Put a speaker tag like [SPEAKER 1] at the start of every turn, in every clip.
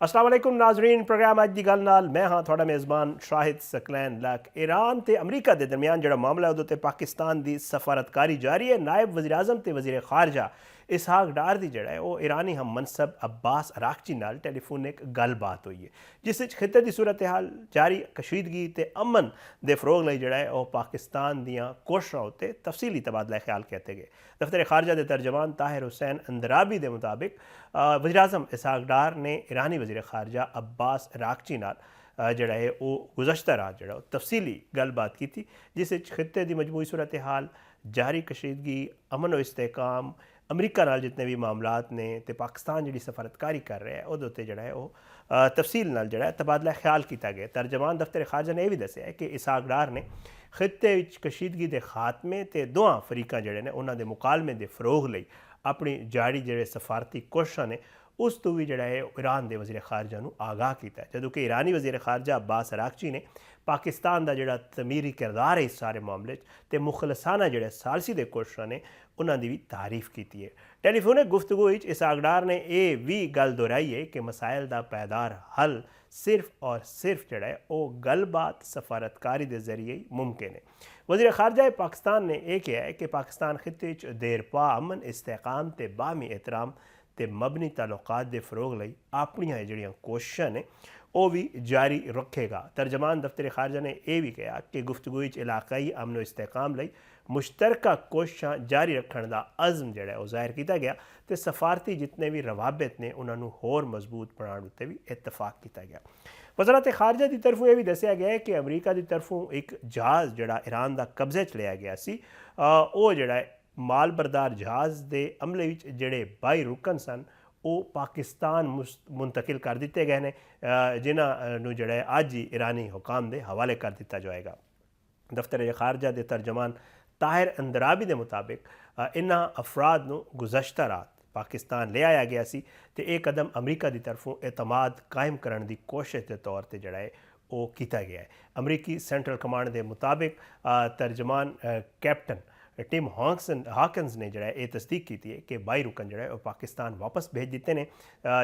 [SPEAKER 1] अस्सलाम वालेकुम नाजरीन। प्रोग्राम अज दी गल नाल मैं हाँ थोड़ा मेज़बान शाहिद सकलैन लक। ईरान ते अमरीका के दरमियान जो मामला है उदे पाकिस्तान की सफारतकारी जारी है। नायब वज़ीर आज़म ते वज़ीर खारजा इसहाक डार की जड़ा है वो ईरानी हम मनसब अब्बास अरागची नाल टेलीफोनिक गलबात हुई है, जिस खिते की सूरत हाल जारी कशीदगी ते अमन के फरोग लई जड़ा है वो पाकिस्तान दियां कोशिशों उत्ते तफसीली तबादला ख्याल कहते गए। दफ्तर खारजा के तर्जमान ताहिर हुसैन अंदराबी के मुताबिक वज़ीर आज़म इसहाक डार ने ईरानी वज़ीर खारजा अब्बास अरागची नाल जड़ा है वो गुज़श्ता रात जड़ा तफसीली गलबात की थी, जिस खिते की मजमूई सूरत हाल जारी कशीदगी अमन व इस्तेहकाम अमरीका नाल जितने भी मामलात ने ते पाकिस्तान जी सफारतकारी कर रहा है उहदे उत्ते जड़ा है वो तफसील नाल जड़ा तबादला ख्याल किया गया। तर्जमान दफ्तर खारजा ने यह भी दस्सिया है कि इसहाक डार ने खिते कशीदगी के खात्मे ते दोवां फरीकां जड़े ने उन्हां दे मुकालमे के फरोग लई अपनी जारी जड़े सफारती कोशिशां ने उस तो भी जड़ा है ईरान के वज़ीर खारजा नूं आगाह किया, जदों कि ईरानी वज़ीर खारजा अब्बास अरागची ने पाकिस्तान का जड़ा तमीरी किरदार है इस सारे मामले ते मुखलसाना जड़े सालसी के कोशिशां ने उन्हां दी भी तारीफ की है। टेलीफोनिक गुफ्तगू इसहाक डार ने यह भी गल दोहराई है कि मसाइल का पायदार हल सिर्फ और सिर्फ जड़ा है वो गलबात सफारतकारी के जरिए ही मुमकिन है। वज़ीर खारजा पाकिस्तान ने यह कहा है कि पाकिस्तान खिते देरपा अमन इस्तेहकाम ते बामी एहतराम ते मबनी ताल्लुकात के फरोग लई अपनियां जड़ियां कोशिशां ने वो भी जारी रखेगा। तर्जमान दफ्तर खारजा ने यह भी कहा कि गुफ्तगू इलाकाई अमन व इस्तेहकाम लई मुश्तरका कोशिशां जारी रखने का अज़म जड़ा है जाहिर किया गया तो सफारती जितने भी रवाबित ने उन्होंने होर मजबूत बनाने उत्ते भी इतफाक किया गया। वज़ारत खारजा की तरफों यह भी दस्सिया गया है कि अमरीका की तरफों एक जहाज़ जड़ा ईरान का कब्जे च लिया गया सी, वो जड़ा माल बरदार जहाज़ के अमले जड़े 22 रुकन सन वो पाकिस्तान मुंतकिल कर दिते गए हैं, जिन्होंने जड़ा अज ही ईरानी हुकाम के हवाले कर दिता जाएगा। दफ्तर खारजा के तर्जमान ताहिर अंदराबी के मुताबिक इन्हां अफराद नूं गुज़श्ता रात पाकिस्तान ले आया गया सी ते एक कदम अमरीका की तरफों एतमाद कायम करने की कोशिश के तौर पर जड़ा है वो किया गया है। अमरीकी सेंट्रल कमांड के मुताबिक तर्जमान कैप्टन टिम हॉकिंस ने जड़ा ये तस्दीक की है कि 22 रुकन जड़ा वो पाकिस्तान वापस भेज दिते हैं,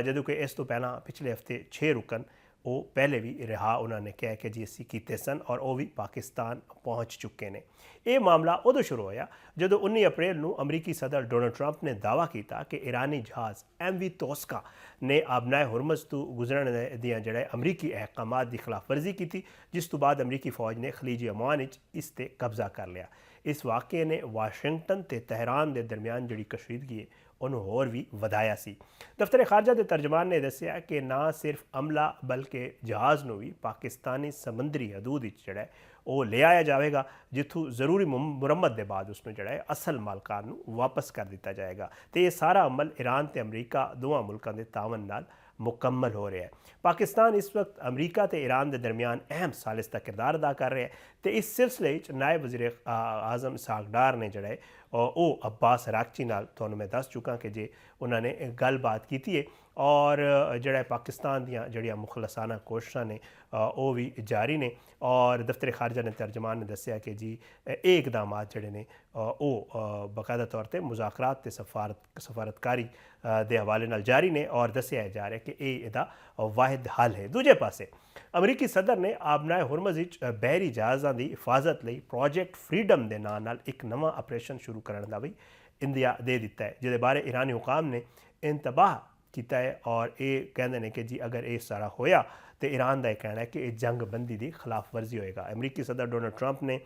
[SPEAKER 1] जदों कि इस तो पहला पिछले हफ्ते 6 रुकन वो पहले भी रिहा उन्होंने कहा कि जी असी किए सन और वो भी पाकिस्तान पहुँच चुके हैं। ये मामला उदों शुरू होया जो 19 अप्रैल नूं अमरीकी सदर डोनाल्ड ट्रंप ने दावा किया कि ईरानी जहाज़ MV तोस्का ने आबनाए हुरमज़ तो गुजरन दियां जड़े अमरीकी अहकामात की खिलाफ वर्जी की, जिस तो बाद अमरीकी फौज ने खलीजी अमान इस ते कब्जा कर लिया। इस वाक़े ने वाशिंगटन ते तेहरान के दरमियान जड़ी कशीदगी है उन्होंने होर भी वधाया सी। दफ्तर खारजा के तर्जमान ने दस्सिया कि ना सिर्फ अमला बल्कि जहाज़ नूं भी पाकिस्तानी समंदरी हदूद जड़ा वो ले आया जाएगा, जिथों जरूरी मुरम्मत के बाद उसमें जड़ा असल मालकान नूं वापस कर दिता जाएगा। तो ये सारा अमल ईरान ते अमरीका दोवां मुल्कां दे तावन नाल मुकम्मल हो रहा है। पाकिस्तान इस वक्त अमरीका ते ईरान के दरमियान अहम सालिस का किरदार अदा कर रहा है। तो इस सिलसिले नायब वज़ीर आज़म इसहाक डार ने जड़ा वो अब्बास अरागची नाल तुहानूं मैं दस चुका कि जे उन्होंने गलबात की है और जड़ा पाकिस्तान दियां जड़ियां मुखलसाना कोशिशां ने वो भी जारी ने। और दफ्तर खारजा ने तर्जमान ने दस्सिया कि जी ये इकदामात जड़े ने वो बाकायदा तौर पर मुज़ाकरात ते सफारतकारी के हवाले नाल जारी ने और दस्सिया जा रहा है कि ये इहदा वाहिद हल है। दूजे पासे अमरीकी सदर ने आबनाए हुरमज़ बहरी जहाज़ां की हिफाजत लई प्रोजेक्ट फ्रीडम के नाम नाल एक नवा ऑपरेशन शुरू करने का भी इंदिया दे दिता है, जिहदे बारे ईरानी हुकाम ने इंतबाह किया है और ये कहते हैं कि जी अगर ये सारा होया तो ईरान का यह कहना है कि यह जंग बंदी की खिलाफ वर्जी होएगा। अमरीकी सदर डोनाल्ड ट्रंप ने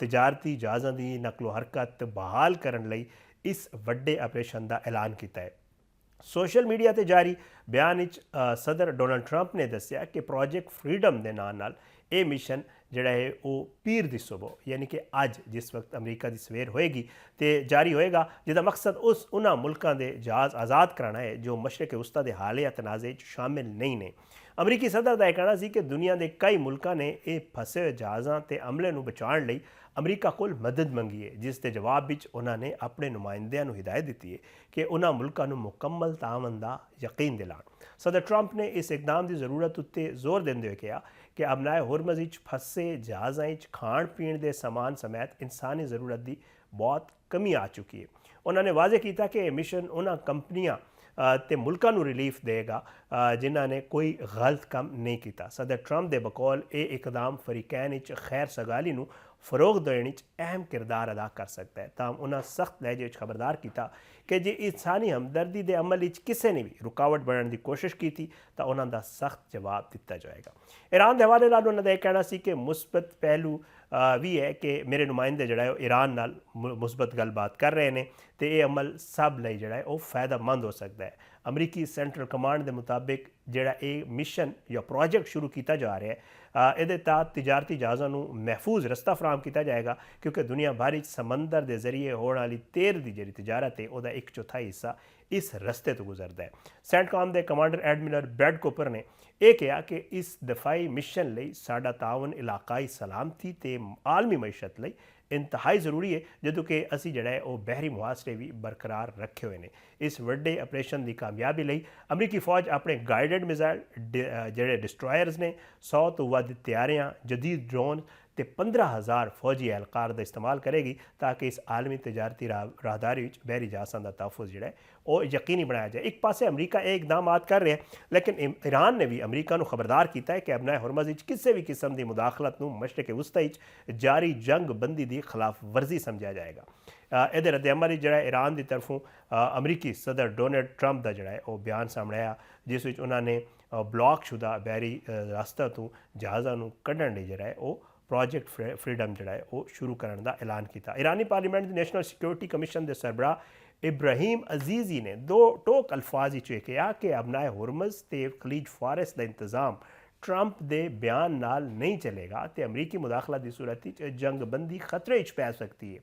[SPEAKER 1] तजारती जहाज़ों की नकलो हरकत बहाल करने लई इस वड्डे ऑपरेशन का ऐलान किया है। सोशल मीडिया ते जारी बयान सदर डोनाल्ड ट्रंप ने दस्सिया कि प्रोजेक्ट फ्रीडम के नाम नाल ये मिशन जड़ा है वो पीर दी सुबह यानी कि अज जिस वक्त अमरीका की सवेर होएगी तो जारी होएगा, जिसका मकसद उस उन्होंने मुल्कों के जहाज़ आज़ाद कराना है जो मशरक़ वस्ता के हालिया तनाज़े शामिल नहीं ने। अमरीकी सदर का यह कहना सी कि दुनिया के कई मुल्कों ने यह फसे हुए जहाज़ों के अमले नूं बचाने लई अमरीका को मदद मंगी है, जिसके जवाब में उन्होंने अपने नुमाइंदियों को हिदायत दी है कि उन्होंने मुल्कों को मुकम्मल तावन का यकीन दिलान। सदर ट्रंप ने इस इकदाम की जरूरत उत्ते जोर देंदे हुए कहा कि आबनाए हुरमज़ फसे जहाज़ों खाण पीण के समान समेत इंसानी जरूरत की बहुत कमी आ चुकी है। उन्होंने वाजे किया कि मिशन उन्होंने कंपनियां ਤੇ ਮੁਲਕਾਂ ਨੂੰ ਰਿਲੀਫ ਦੇਗਾ ਜਿਨ੍ਹਾਂ ਨੇ ਕੋਈ ਗਲਤ ਕੰਮ ਨਹੀਂ ਕੀਤਾ। ਸਦਰ ਟਰੰਪ ਦੇ ਬਕੌਲ ਇਹ ਇਕਦਾਮ ਫਰੀਕੈਨ ਵਿੱਚ ਖੈਰ ਸਗਾਲੀ ਨੂੰ ਫਰੋਗ ਦੇਣ ਵਿੱਚ ਅਹਿਮ ਕਿਰਦਾਰ ਅਦਾ ਕਰ ਸਕਦਾ ਹੈ। ਤਾਂ ਉਹਨਾਂ ਸਖਤ ਲਹਿਜੇ ਵਿੱਚ ਖਬਰਦਾਰ ਕੀਤਾ ਕਿ ਜੇ ਇਨਸਾਨੀ ਹਮਦਰਦੀ ਦੇ ਅਮਲ ਵਿੱਚ ਕਿਸੇ ਨੇ ਵੀ ਰੁਕਾਵਟ ਬਣਨ ਦੀ ਕੋਸ਼ਿਸ਼ ਕੀਤੀ ਤਾਂ ਉਹਨਾਂ ਦਾ ਸਖਤ ਜਵਾਬ ਦਿੱਤਾ ਜਾਏਗਾ। ਈਰਾਨ ਦੇ ਹਵਾਲੇ ਨਾਲ ਉਹਨਾਂ ਦਾ ਇਹ ਕਹਿਣਾ ਸੀ ਕਿ ਮੁਸਬਤ ਪਹਿਲੂ ਵੀ ਹੈ ਕਿ ਮੇਰੇ ਨੁਮਾਇੰਦੇ ਜਿਹੜਾ ਹੈ ਉਹ ਈਰਾਨ ਨਾਲ ਮੁਸਬਤ ਗੱਲਬਾਤ ਕਰ ਰਹੇ ਨੇ ਤੇ ਇਹ ਅਮਲ ਸਭ ਲਈ ਜਿਹੜਾ ਹੈ ਉਹ ਫਾਇਦਾਮੰਦ ਹੋ ਸਕਦਾ ਹੈ। ਅਮਰੀਕੀ ਸੈਂਟਰਲ ਕਮਾਂਡ ਦੇ ਮੁਤਾਬਿਕ ਜਿਹੜਾ ਇਹ ਮਿਸ਼ਨ ਜਾਂ ਪ੍ਰੋਜੈਕਟ ਸ਼ੁਰੂ ਕੀਤਾ ਜਾ ਰਿਹਾ ਹੈ ਇਹਦੇ ਤਹਿਤ ਤਿਜਾਰਤੀ ਜਹਾਜ਼ਾਂ ਨੂੰ ਮਹਿਫੂਜ਼ ਰਸਤਾ ਫਰਾਹਮ ਕੀਤਾ ਜਾਏਗਾ ਕਿਉਂਕਿ ਦੁਨੀਆ ਭਰ ਵਿੱਚ ਸਮੁੰਦਰ ਦੇ ਜ਼ਰੀਏ ਹੋਣ ਵਾਲੀ ਤੇਲ ਦੀ ਜਿਹੜੀ ਤਿਜਾਰਤ ਹੈ ਉਹਦਾ 1/4 ਹਿੱਸਾ ਇਸ ਰਸਤੇ ਤੋਂ ਗੁਜ਼ਰਦਾ ਹੈ। ਸੈਂਟਕਾਮ ਦੇ ਕਮਾਂਡਰ ਐਡਮਿਰਲ ਬ੍ਰੈਡ ਕੋਪਰ ਨੇ ਇਹ ਕਿਹਾ ਕਿ ਇਸ ਦਫਾਈ ਮਿਸ਼ਨ ਲਈ ਸਾਡਾ ਤਾਵਨ ਇਲਾਕਾਈ ਸਲਾਮਤੀ ਤੇ ਆਲਮੀ ਮਈਸ਼ਤ ਲਈ ਇੰਤਹਾਈ ਜ਼ਰੂਰੀ ਹੈ ਜਦੋਂ ਕਿ ਅਸੀਂ ਜਿਹੜਾ ਹੈ ਉਹ ਬਹਿਰੀ ਮੁਹਾਸਰੇ ਵੀ ਬਰਕਰਾਰ ਰੱਖੇ ਹੋਏ ਨੇ। ਇਸ ਵੱਡੇ ਆਪਰੇਸ਼ਨ ਦੀ ਕਾਮਯਾਬੀ ਲਈ ਅਮਰੀਕੀ ਫੌਜ ਆਪਣੇ ਗਾਈਡਡ ਮਿਜ਼ਾਈਲ ਜਿਹੜੇ ਡਿਸਟਰੋਇਰਸ ਨੇ 100 ਤੋਂ ਵੱਧ ਤਿਆਰੀਆਂ ਜਦੀਦ ਡਰੋਨ ਤੇ 15,000 ਫੌਜੀ ਅਹਿਲਕਾਰ ਦਾ ਇਸਤੇਮਾਲ ਕਰੇਗੀ ਤਾਂ ਕਿ ਇਸ ਆਲਮੀ ਤਜਾਰਤੀ ਰਾਹਦਾਰੀ ਵਿੱਚ ਬਹਿਰੀ ਜਹਾਜ਼ਾਂ ਦਾ ਤਹਫੁਜ਼ ਜਿਹੜਾ ਹੈ ਉਹ ਯਕੀਨੀ ਬਣਾਇਆ ਜਾਏ। ਇੱਕ ਪਾਸੇ ਅਮਰੀਕਾ ਇਹ ਇਕਦਾਮਾਤ ਕਰ ਰਿਹਾ ਲੇਕਿਨ ਈਰਾਨ ਨੇ ਵੀ ਅਮਰੀਕਾ ਨੂੰ ਖਬਰਦਾਰ ਕੀਤਾ ਹੈ ਕਿ ਅਬਨਾਏ ਹੁਰਮਜ਼ ਵਿੱਚ ਕਿਸੇ ਵੀ ਕਿਸਮ ਦੀ ਮੁਦਾਖਲਤ ਨੂੰ ਮਸ਼ਰਕ ਵਸਤਾ ਵਿੱਚ ਜਾਰੀ ਜੰਗ ਬੰਦੀ ਦੀ ਖਿਲਾਫ ਵਰਜ਼ੀ ਸਮਝਿਆ ਜਾਏਗਾ। ਇਹਦੇ ਰੱਦ ਅਮਲ ਜਿਹੜਾ ਈਰਾਨ ਦੀ ਤਰਫੋਂ ਅਮਰੀਕੀ ਸਦਰ ਡੋਨਾਲਡ ਟਰੰਪ ਦਾ ਜਿਹੜਾ ਹੈ ਉਹ ਬਿਆਨ ਸਾਹਮਣੇ ਆਇਆ ਜਿਸ ਵਿੱਚ ਉਹਨਾਂ ਨੇ ਬਲੌਕਸ਼ੁਦਾ ਬਹਿਰੀ ਰਸਤਾ ਤੋਂ ਜਹਾਜ਼ਾਂ ਨੂੰ ਕੱਢਣ ਲਈ ਜਿਹੜਾ ਹੈ ਉਹ ਪ੍ਰੋਜੈਕਟ ਫਰੀडम ਜਿਹੜਾ ਹੈ ਉਹ ਸ਼ੁਰੂ ਕਰਨ ਦਾ ਐਲਾਨ ਕੀਤਾ। ਈਰਾਨੀ ਪਾਰਲੀਮੈਂਟ ਦੇ ਨੈਸ਼ਨਲ ਸਿਕਿਉਰਿਟੀ ਕਮਿਸ਼ਨ ਦੇ ਸਰਬਰਾਹ ਇਬਰਾਹੀਮ ਅਜ਼ੀਜ਼ੀ ਨੇ ਦੋ ਟੋਕ ਅਲਫਾਜ਼ ਵਿੱਚ ਕਿਹਾ ਕਿ ਅਬਨਾਏ ਹੁਰਮਜ਼ ਤੇ ਖਲੀਜ ਫਾਰਿਸ ਦਾ ਇੰਤਜ਼ਾਮ ਟਰੰਪ ਦੇ ਬਿਆਨ ਨਾਲ ਨਹੀਂ ਚੱਲੇਗਾ ਤੇ ਅਮਰੀਕੀ ਮੁਦਾਖਲਤ ਦੀ ਸੂਰਤ ਵਿੱਚ ਜੰਗਬੰਦੀ ਖਤਰੇ ਵਿੱਚ ਪੈ ਸਕਦੀ ਹੈ।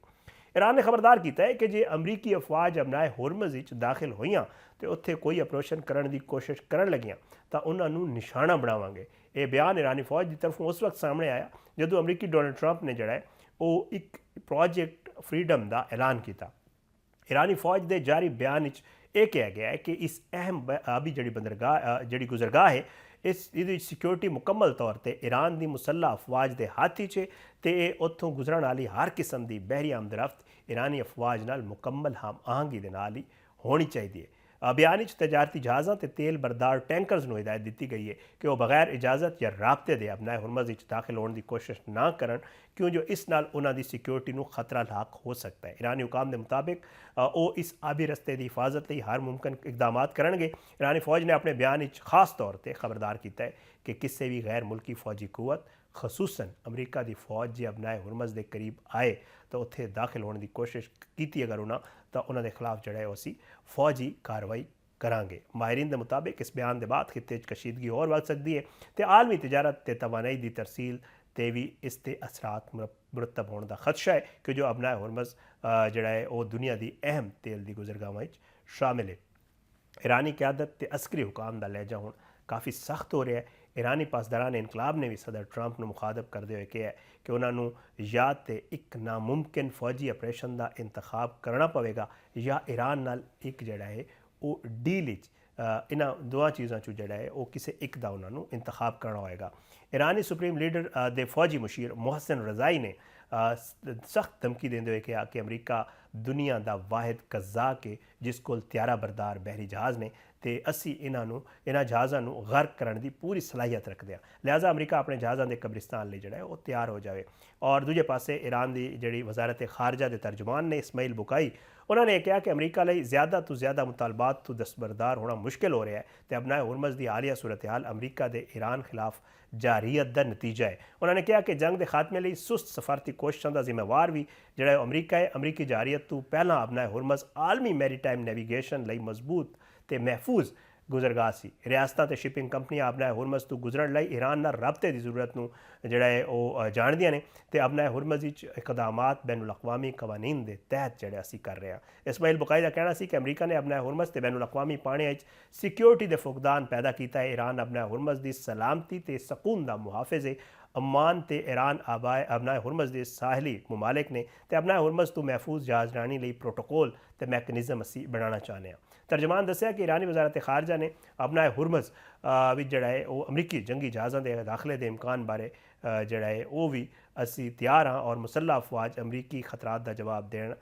[SPEAKER 1] ਈਰਾਨ ਨੇ ਖਬਰਦਾਰ ਕੀਤਾ ਹੈ ਕਿ ਜੇ ਅਮਰੀਕੀ ਅਫਵਾਜ ਅਬਨਾਏ ਹੁਰਮਜ਼ ਵਿੱਚ ਦਾਖਲ ਹੋਈਆਂ ਤੇ ਉੱਥੇ ਕੋਈ ਆਪਰੇਸ਼ਨ ਕਰਨ ਦੀ ਕੋਸ਼ਿਸ਼ ਕਰਨ ਲੱਗੀਆਂ ਤਾਂ ਉਹਨਾਂ ਨੂੰ ਨਿਸ਼ਾਨਾ ਬਣਾਵਾਂਗੇ। ਇਹ ਬਿਆਨ ਈਰਾਨੀ ਫੌਜ ਦੀ ਤਰਫੋਂ ਉਸ ਵਕਤ ਸਾਹਮਣੇ ਆਇਆ ਜਦੋਂ ਅਮਰੀਕੀ ਡੋਨਾਲਡ ਟਰੰਪ ਨੇ ਜਿਹੜਾ ਹੈ ਉਹ ਇੱਕ ਪ੍ਰੋਜੈਕਟ ਫਰੀडम ਦਾ ਐਲਾਨ ਕੀਤਾ। ਈਰਾਨੀ ਫੌਜ ਦੇ ਜਾਰੀ ਬਿਆਨ ਵਿੱਚ ਇਹ ਕਿਹਾ ਗਿਆ ਹੈ ਕਿ ਇਸ ਅਹਿਮ ਆਬੀ ਜਿਹੜੀ ਗੁਜ਼ਰਗਾਹ ਹੈ ਇਹਦੇ ਵਿੱਚ ਸਿਕਿਉਰਿਟੀ ਮੁਕੰਮਲ ਤੌਰ ਤੇ ਈਰਾਨ ਦੀ ਮੁਸੱਲਹ ਅਫਵਾਜ ਦੇ ਹੱਥ 'ਚ ਤੇ ਇਹ ਉੱਥੋਂ ਗੁਜ਼ਰਨ ਵਾਲੀ ਹਰ ਕਿਸਮ ਦੀ ਬਹਿਰੀ ਆਮਦਰਫਤ ਈਰਾਨੀ ਅਫਵਾਜ ਨਾਲ ਮੁਕੰਮਲ ਹਮ ਆਹੰਗੀ ਦੇ ਨਾਲ ਹੀ ਹੋਣੀ ਚਾਹੀਦੀ ਹੈ। ਬਿਆਨ ਵਿੱਚ ਤਜਾਰਤੀ ਜਹਾਜ਼ਾਂ ਤੇ ਤੇਲ ਬਰਦਾਰ ਟੈਂਕਰਜ਼ ਨੂੰ ਹਦਾਇਤ ਦਿੱਤੀ ਗਈ ਹੈ ਕਿ ਉਹ ਬਗੈਰ ਇਜਾਜ਼ਤ ਜਾਂ ਰਾਬਤੇ ਦੇ ਅਬਨਾਏ ਹੁਰਮਜ਼ ਵਿੱਚ ਦਾਖਲ ਹੋਣ ਦੀ ਕੋਸ਼ਿਸ਼ ਨਾ ਕਰਨ ਕਿਉਂ ਜੋ ਇਸ ਨਾਲ ਉਹਨਾਂ ਦੀ ਸਿਕਿਉਰਿਟੀ ਨੂੰ ਖਤਰਾ ਲਾਕ ਹੋ ਸਕਦਾ ਹੈ। ਈਰਾਨੀ ਹੁਕਾਮ ਦੇ ਮੁਤਾਬਿਕ ਉਹ ਇਸ ਆਬੀ ਰਸਤੇ ਦੀ ਹਿਫਾਜ਼ਤ ਲਈ ਹਰ ਮੁਮਕਿਨ ਇਕਦਾਮਾਤ ਕਰਨਗੇ। ਈਰਾਨੀ ਫੌਜ ਨੇ ਆਪਣੇ ਬਿਆਨ ਵਿੱਚ ਖਾਸ ਤੌਰ ਤੇ ਖਬਰਦਾਰ ਕੀਤਾ ਹੈ ਕਿ ਕਿਸੇ ਵੀ ਗੈਰ ਮੁਲਕੀ ਫੌਜੀ ਕੁਵਤ ਖਸੂਸਨ ਅਮਰੀਕਾ ਦੀ ਫੌਜ ਜੇ ਅਬਨਾਏ ਹੁਰਮਜ਼ ਦੇ ਕਰੀਬ ਆਏ ਤਾਂ ਉੱਥੇ ਦਾਖਲ ਹੋਣ ਦੀ ਕੋਸ਼ਿਸ਼ ਕੀਤੀ ਅਗਰ ਉਹਨਾਂ ਤਾਂ ਉਹਨਾਂ ਦੇ ਖਿਲਾਫ ਜਿਹੜਾ ਹੈ ਅਸੀਂ ਫੌਜੀ ਕਾਰਵਾਈ ਕਰਾਂਗੇ। ਮਾਹਿਰੀਨ ਦੇ ਮੁਤਾਬਿਕ ਇਸ ਬਿਆਨ ਦੇ ਬਾਅਦ ਖਿੱਤੇ 'ਚ ਕਸ਼ੀਦਗੀ ਹੋਰ ਵੱਧ ਸਕਦੀ ਹੈ ਤੇ ਆਲਮੀ ਤਜਾਰਤ ਤੇ ਤਵਾਨਾਈ ਦੀ ਤਰਸੀਲ ਤੇ ਵੀ ਇਸ ਤੇ ਅਸਰਾਤ ਮੁਰਤਬ ਹੋਣ ਦਾ ਖਦਸ਼ਾ ਹੈ ਕਿ ਜੋ ਅਬਨਾਏ ਹੁਰਮਜ਼ ਜਿਹੜਾ ਹੈ ਉਹ ਦੁਨੀਆ ਦੀ ਅਹਿਮ ਤੇਲ ਦੀ ਗੁਜ਼ਰਗਾਹਾਂ ਵਿੱਚ ਸ਼ਾਮਿਲ ਹੈ। ਈਰਾਨੀ ਕਿਆਦਤ ਤੇ ਅਸਕਰੀ ਹੁਕਾਮ ਦਾ ਲਹਿਜਾ ਹੁਣ ਕਾਫੀ ਸਖਤ ਹੋ ਰਿਹਾ ਹੈ। ਈਰਾਨੀ ਪਾਸਦਾਰਾਨ ਇਨਕਲਾਬ ਨੇ ਵੀ ਸਦਰ ਟਰੰਪ ਨੂੰ ਮੁਖਾਤਬ ਕਰਦੇ ਹੋਏ ਕਿਹਾ ਕਿ ਉਹਨਾਂ ਨੂੰ ਜਾਂ ਤੇ ਇੱਕ ਨਾਮੁਮਕਿਨ ਫੌਜੀ ਆਪਰੇਸ਼ਨ ਦਾ ਇੰਤਖਾਬ ਕਰਨਾ ਪਵੇਗਾ ਜਾਂ ਈਰਾਨ ਨਾਲ ਇੱਕ ਜਿਹੜਾ ਹੈ ਉਹ ਡੀਲ ਵਿੱਚ ਇਹਨਾਂ ਦੋਵਾਂ ਚੀਜ਼ਾਂ 'ਚੋਂ ਜਿਹੜਾ ਹੈ ਉਹ ਕਿਸੇ ਇੱਕ ਦਾ ਉਹਨਾਂ ਨੂੰ ਇੰਤਖਾਬ ਕਰਨਾ ਹੋਏਗਾ। ਈਰਾਨੀ ਸੁਪਰੀਮ ਲੀਡਰ ਦੇ ਫੌਜੀ ਮੁਸ਼ੀਰ ਮੁਹਸਨ ਰਜ਼ਾਈ ਨੇ ਸਖਤ ਧਮਕੀ ਦਿੰਦੇ ਹੋਏ ਕਿਹਾ ਕਿ ਅਮਰੀਕਾ ਦੁਨੀਆ ਦਾ ਵਾਹਿਦ ਕਜ਼ਾਕ ਹੈ ਜਿਸ ਕੋਲ ਤਿਆਰਾ ਬਰਦਾਰ ਬਹਿਰੀ ਜਹਾਜ਼ ਨੇ ਤੇ ਅਸੀਂ ਇਹਨਾਂ ਜਹਾਜ਼ਾਂ ਨੂੰ ਗਰਕ ਕਰਨ ਦੀ ਪੂਰੀ ਸਲਾਹੀਅਤ ਰੱਖਦੇ ਹਾਂ। ਲਿਹਾਜ਼ਾ ਅਮਰੀਕਾ ਆਪਣੇ ਜਹਾਜ਼ਾਂ ਦੇ ਕਬਰਿਸਤਾਨ ਲਈ ਜਿਹੜਾ ਹੈ ਉਹ ਤਿਆਰ ਹੋ ਜਾਵੇ। ਔਰ ਦੂਜੇ ਪਾਸੇ ਈਰਾਨ ਦੀ ਜਿਹੜੀ ਵਜ਼ਾਰਤ ਖਾਰਜਾ ਦੇ ਤਰਜਮਾਨ ਨੇ ਇਸਮਾਈਲ ਬੁਕਾਈ ਉਹਨਾਂ ਨੇ ਕਿਹਾ ਕਿ ਅਮਰੀਕਾ ਲਈ ਜ਼ਿਆਦਾ ਤੋਂ ਜ਼ਿਆਦਾ ਮੁਤਾਲਬਾਤ ਤੋਂ ਦਸਤਬਰਦਾਰ ਹੋਣਾ ਮੁਸ਼ਕਿਲ ਹੋ ਰਿਹਾ ਹੈ ਤੇ ਅਬਨਾਏ ਹੁਰਮਜ਼ ਦੀ ਹਾਲੀਆ ਸੂਰਤ ਹਾਲ ਅਮਰੀਕਾ ਦੇ ਈਰਾਨ ਖਿਲਾਫ ਜਾਰੀਅਤ ਦਾ ਨਤੀਜਾ ਹੈ। ਉਹਨਾਂ ਨੇ ਕਿਹਾ ਕਿ ਜੰਗ ਦੇ ਖਾਤਮੇ ਲਈ ਸੁਸਤ ਸਫਾਰਤੀ ਕੋਸ਼ਿਸ਼ਾਂ ਦਾ ਜ਼ਿੰਮੇਵਾਰ ਵੀ ਜਿਹੜਾ ਅਮਰੀਕਾ ਹੈ। ਅਮਰੀਕੀ ਜਾਰੀਅਤ ਤੋਂ ਪਹਿਲਾਂ ਅਬਨਾਏ ਹੁਰਮਜ਼ ਆਲਮੀ ਮੈਰੀਟਾਈਮ ਨੈਵੀਗੇਸ਼ਨ ਲਈ ਮਜ਼ਬੂਤ ਤੇ महफूज गुजरगाह सी। रियासतां ते शिपिंग कंपनियां अबनाए हुरमज़ तो गुजरन लई ईरान नाल राबते की जरूरत नूं जिहड़ा है वो जाणदियां ने ते अबनाए हुरमज़ विच इकदामात बैनुल अक़वामी कवानीन दे तहत जिहड़े असीं कर रहे हां। इस्माइल बुकाई दा कहना सी कि अमरीका ने अबनाए हुरमज़ ते बैनुल अक़वामी पाणी विच सिक्योरिटी दे फुकदान पैदा कीता है। ईरान अबनाए हुरमज़ दी सलामती ते सकून दा मुहाफिज़ है। अमान ते ईरान अबनाए हुरमज़ दे साहली मुमालिक ने ते अबनाए हुरमज़ तो महफूज जहाजरानी लई प्रोटोकोल ते मैकेनिज़म असीं बनाना चाहते हैं। तर्जमान दस्सिया कि ईरानी वजारत खारजा ने अबनाए हुरमज़ विच जिहड़ा है वो अमरीकी जंगी जहाज़ां दे दाखले के इम्कान बारे जिहड़ा है वो भी असी तैयार हाँ और मुसल्ह अफवाज अमरीकी खतरात का जवाब देण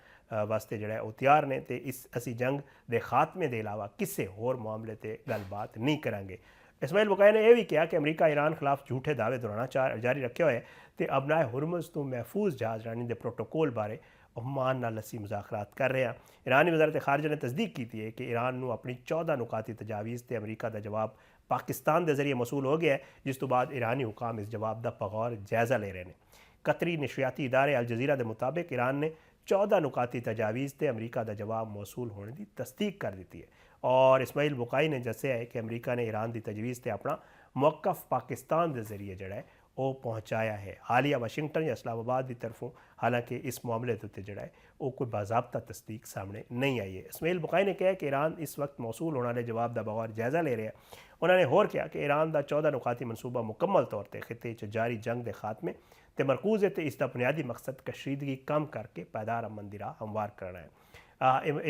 [SPEAKER 1] ਵਾਸਤੇ ਜਿਹੜਾ ਉਹ ਤਿਆਰ ਨੇ ਤੇ ਅਸੀਂ ਜੰਗ ਦੇ ਖਾਤਮੇ ਦੇ ਇਲਾਵਾ ਕਿਸੇ ਹੋਰ ਮਾਮਲੇ ਤੇ ਗੱਲਬਾਤ ਨਹੀਂ ਕਰਾਂਗੇ। ਇਸਮਾਈਲ ਬੁਕਾਈ ਨੇ ਇਹ ਵੀ ਕਿਹਾ ਕਿ ਅਮਰੀਕਾ ਈਰਾਨ ਖਿਲਾਫ ਝੂਠੇ ਦਾਅਵੇ ਦੁਹਰਾਉਣਾ ਜਾਰੀ ਰੱਖਿਆ ਹੋਇਆ ਤੇ ਅਬਨਾਏ ਹੁਰਮਜ਼ ਤੋਂ ਮਹਿਫੂਜ਼ ਜਹਾਜ਼ਰਾਨੀ ਦੇ ਪ੍ਰੋਟੋਕੋਲ ਬਾਰੇ ओमान नाल असी मुज़ाकरात कर रहे हैं। ईरानी वज़ारत खारजा ने तस्दीक की है कि ईरान नूं अपनी 14 नुकाती तजावीज़ ते अमरीका का जवाब पाकिस्तान के जरिए मसूल हो गया है, जिस तो बाद ईरानी हुकाम इस जवाब का बगौर जायज़ा ले रहे हैं। कतरी नशरियाती इदारे अल जज़ीरा के मुताबिक ईरान ने 14 नुकाती तजावीज़ ते अमरीका का जवाब मौसूल होने की तस्दीक कर दी है। और इस्माइल बुकाई ने दस्सिया है कि अमरीका ने ईरान की तजवीज़ से अपना मौक़िफ़ पाकिस्तान के जरिए जड़ा है वो पहुँचाया है। हालिया वाशिंगटन या इस्लामाबाद की तरफों हालांकि इस मामले के उत्ते जड़ा है वो कोई बाज़ाब्ता तस्दीक सामने नहीं आई है। इस्माइल बुकाई ने कहा कि ईरान इस वक्त मौसूल होने वाले जवाब का बगौर जायज़ा ले रहे हैं। उन्होंने होर कहा कि ईरान का 14 नुकाती मनसूबा मुकम्मल तौर पर खिते च जारी जंग के खात्मे ते मरकूज़ है तो इसका बुनियादी मकसद कशीदगी कम करके पायदार अमन की राह हमवार करना है।